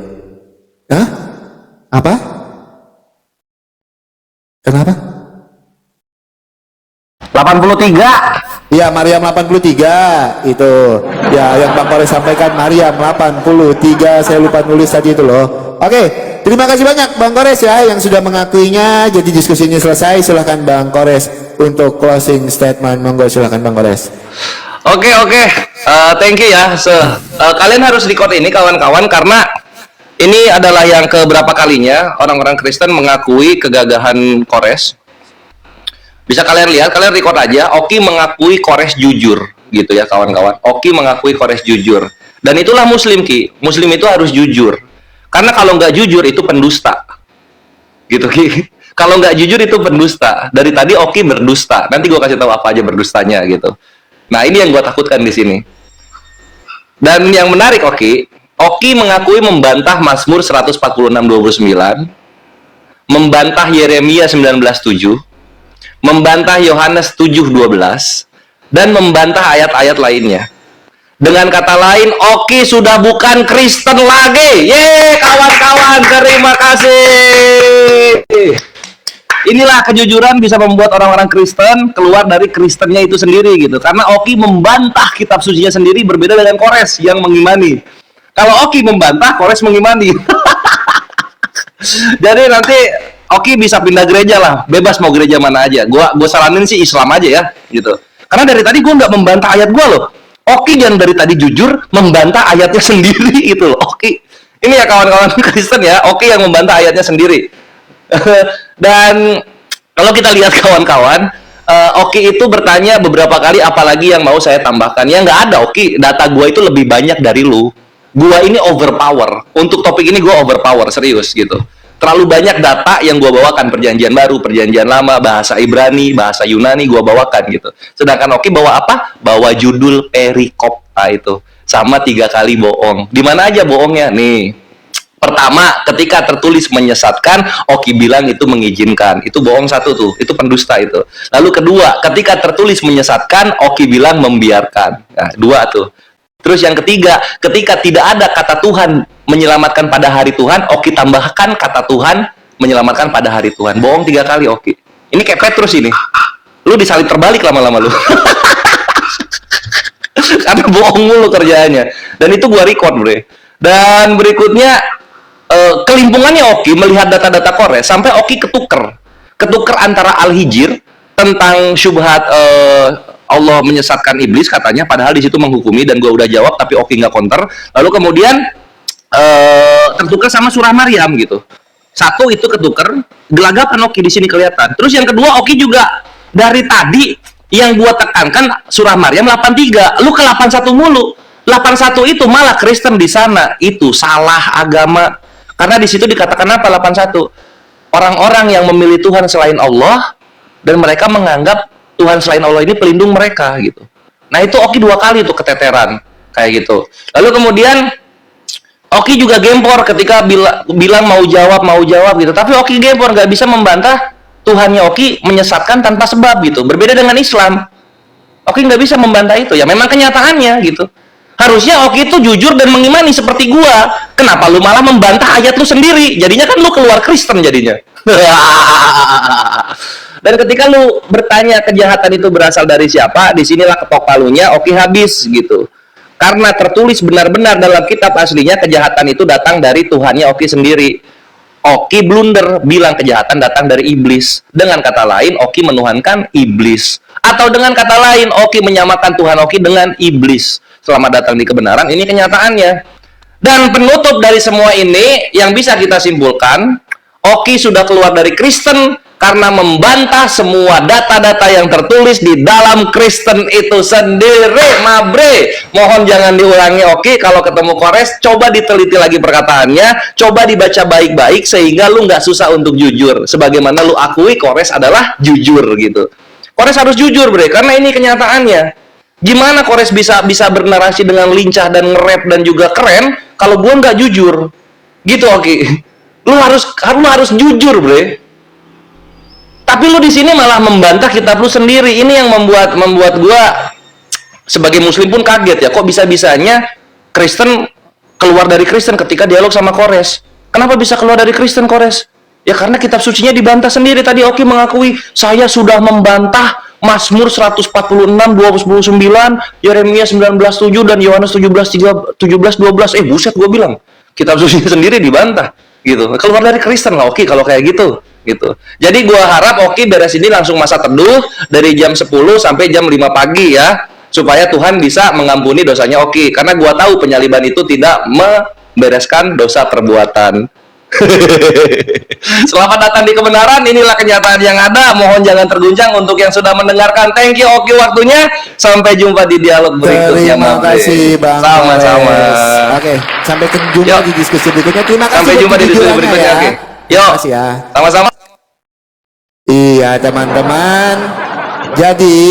Hah? Apa? Kenapa? 83. Ya, Maryam 83 itu. Ya, yang Bang Kores sampaikan Maryam 83. Saya lupa nulis tadi itu loh. Oke, terima kasih banyak Bang Kores ya yang sudah mengakuinya. Jadi diskusi ini selesai. Silahkan Bang Kores untuk closing statement. Monggo, silahkan Bang Kores. Oke. Thank you ya. Kalian harus record ini kawan-kawan, karena ini adalah yang keberapa kalinya orang-orang Kristen mengakui kegagahan Kores. Bisa kalian lihat, kalian record aja. Oki mengakui Kores jujur, gitu ya kawan-kawan. Oki mengakui Kores jujur. Dan itulah Muslim, Ki. Muslim itu harus jujur. Karena kalau nggak jujur itu pendusta, gitu Ki. Kalau nggak jujur itu pendusta. Dari tadi Oki berdusta. Nanti gue kasih tahu apa aja berdustanya, gitu. Nah, ini yang gue takutkan di sini. Dan yang menarik, Oki mengakui membantah Mazmur 146:29, membantah Yeremia 19:7, membantah Yohanes 7:12, dan membantah ayat-ayat lainnya. Dengan kata lain, Oki sudah bukan Kristen lagi. Yeay, kawan-kawan, terima kasih. Inilah kejujuran bisa membuat orang-orang Kristen keluar dari Kristennya itu sendiri gitu. Karena Oki membantah kitab sucinya sendiri, berbeda dengan Kores yang mengimani. Kalau Oki membantah, Kores mengimani. Jadi nanti Oki bisa pindah gereja lah, bebas mau gereja mana aja. Gua saranin sih Islam aja ya, gitu. Karena dari tadi gua nggak membantah ayat gua loh. Oki yang dari tadi jujur membantah ayatnya sendiri gitu loh. Oki, ini ya kawan-kawan Kristen ya, Oki yang membantah ayatnya sendiri. Dan kalau kita lihat kawan-kawan, Oki itu bertanya beberapa kali, apalagi yang mau saya tambahkan. Ya nggak ada, Oki, data gua itu lebih banyak dari lu. Gua ini overpower. Untuk topik ini gua overpower, serius gitu. Terlalu banyak data yang gua bawakan, perjanjian baru, perjanjian lama, bahasa Ibrani, bahasa Yunani gua bawakan gitu. Sedangkan Oki bawa apa? Bawa judul perikopta itu. Sama 3 kali bohong. Di mana aja bohongnya? Nih. Pertama, ketika tertulis menyesatkan, Oki bilang itu mengizinkan. Itu bohong satu tuh, itu pendusta itu. Lalu kedua, ketika tertulis menyesatkan, Oki bilang membiarkan. Nah, 2 tuh. Terus yang ketiga, ketika tidak ada kata Tuhan menyelamatkan pada hari Tuhan, Oki tambahkan kata Tuhan menyelamatkan pada hari Tuhan. Bohong 3 kali Oki. Ini kayak Petrus ini. Lu disalib terbalik lama-lama lu. Karena bohong mulu kerjaannya. Dan itu gua record, bre. Dan berikutnya, kelimpungannya Oki melihat data-data Kores sampai Oki ketuker antara Al-Hijr tentang syubhat Allah menyesatkan iblis katanya, padahal di situ menghukumi, dan gue udah jawab tapi Oki nggak counter. Lalu kemudian tertukar sama surah Maryam gitu. Satu itu ketuker, gelagapan Oki di sini kelihatan. Terus yang kedua, Oki juga dari tadi yang gua tekankan surah Maryam 83, lu ke 81 mulu. 81 itu malah Kristen di sana itu salah agama. Karena di situ dikatakan apa 81? Orang-orang yang memilih Tuhan selain Allah dan mereka menganggap Tuhan selain Allah ini pelindung mereka gitu. Nah, itu Oki 2 kali tuh keteteran kayak gitu. Lalu kemudian Oki juga gempor ketika bilang mau jawab gitu. Tapi Oki gempor, nggak bisa membantah Tuhannya Oki menyesatkan tanpa sebab gitu. Berbeda dengan Islam. Oki nggak bisa membantah itu. Ya memang kenyataannya gitu. Harusnya Oki itu jujur dan mengimani seperti gua. Kenapa lu malah membantah ayat lu sendiri? Jadinya kan lu keluar Kristen jadinya. Dan ketika lu bertanya kejahatan itu berasal dari siapa, disinilah ketok palunya Oki habis gitu. Karena tertulis benar-benar dalam kitab aslinya kejahatan itu datang dari Tuhannya Oki sendiri. Oki blunder, bilang kejahatan datang dari iblis. Dengan kata lain, Oki menuhankan iblis. Atau dengan kata lain, Oki menyamakan Tuhan Oki dengan iblis. Selamat datang di kebenaran, ini kenyataannya. Dan penutup dari semua ini, yang bisa kita simpulkan, Oki sudah keluar dari Kristen karena membantah semua data-data yang tertulis di dalam Kristen itu sendiri. Mabre, mohon jangan diulangi Oki. Kalau ketemu Kores, coba diteliti lagi perkataannya, coba dibaca baik-baik sehingga lu nggak susah untuk jujur. Sebagaimana lu akui Kores adalah jujur gitu. Kores harus jujur, bre, karena ini kenyataannya. Gimana Kores bisa bernarasi dengan lincah dan nge-rap dan juga keren kalau gua nggak jujur? Gitu Oki. Lu harus jujur, bre. Tapi lu di sini malah membantah kitab lu sendiri. Ini yang membuat gua sebagai muslim pun kaget ya. Kok bisa-bisanya Kristen keluar dari Kristen ketika dialog sama Kores? Kenapa bisa keluar dari Kristen Kores? Ya karena kitab sucinya dibantah sendiri. Tadi Oki mengakui, saya sudah membantah Mazmur 146, 29, Yeremia 19:7 dan Yohanes 17:12. Buset, gue bilang kitab suci sendiri dibantah gitu. Keluar dari Kristen lah Oki kalau kayak gitu. Jadi gue harap Oki beres ini langsung masa teduh dari jam 10 sampai jam 5 pagi ya, supaya Tuhan bisa mengampuni dosanya Oki. Karena gue tahu penyaliban itu tidak membereskan dosa perbuatan. Selamat datang di kebenaran. Inilah kenyataan yang ada. Mohon jangan terguncang untuk yang sudah mendengarkan. Thank you Oki waktunya. Sampai jumpa di dialog berikutnya. Terima kasih Bang. Sama-sama. Oke, sampai jumpa di diskusi berikutnya. Terima kasih. Sampai jumpa di diskusi berikutnya. Ya. Oke. Yuk. Terima kasih ya. Sama-sama. Iya teman-teman. Jadi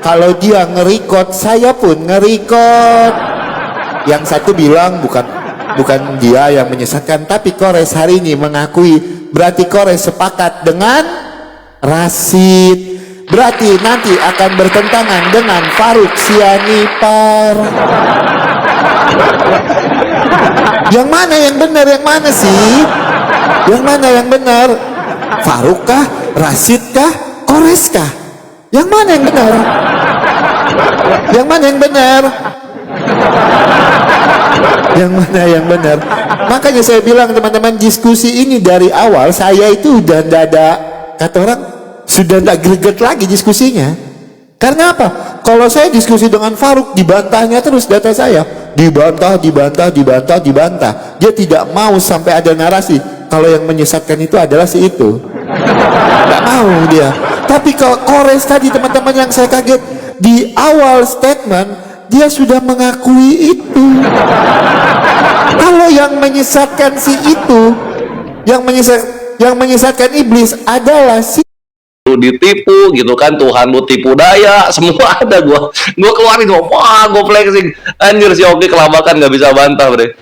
kalau dia nge-record, saya pun nge-record. Yang satu bilang bukan dia yang menyesatkan, tapi Kores hari ini mengakui. Berarti Kores sepakat dengan Rasid. Berarti nanti akan bertentangan dengan Faruk Sianipar. Yang mana yang benar? Yang mana sih? Yang mana yang benar? Faruk kah? Rasid kah? Kores kah? Yang mana yang benar? Yang mana yang benar? Yang mana yang benar? Makanya saya bilang teman-teman, diskusi ini dari awal saya itu udah tidak ada, kata orang, sudah tidak greget lagi diskusinya. Karena apa? Kalau saya diskusi dengan Faruk, dibantahnya terus data saya, dibantah. Dia tidak mau sampai ada narasi kalau yang menyesatkan itu adalah si itu. Nggak mau dia. Tapi kalau Kores tadi teman-teman, yang saya kaget, di awal statement dia sudah mengakui itu. Kalau yang menyesatkan si itu, yang menyesatkan iblis adalah si ditipu gitu kan, Tuhan lu tipu daya, semua ada. Gua keluarin, wah gua flexing, anjir si Oki kelabakan, nggak bisa bantah bre.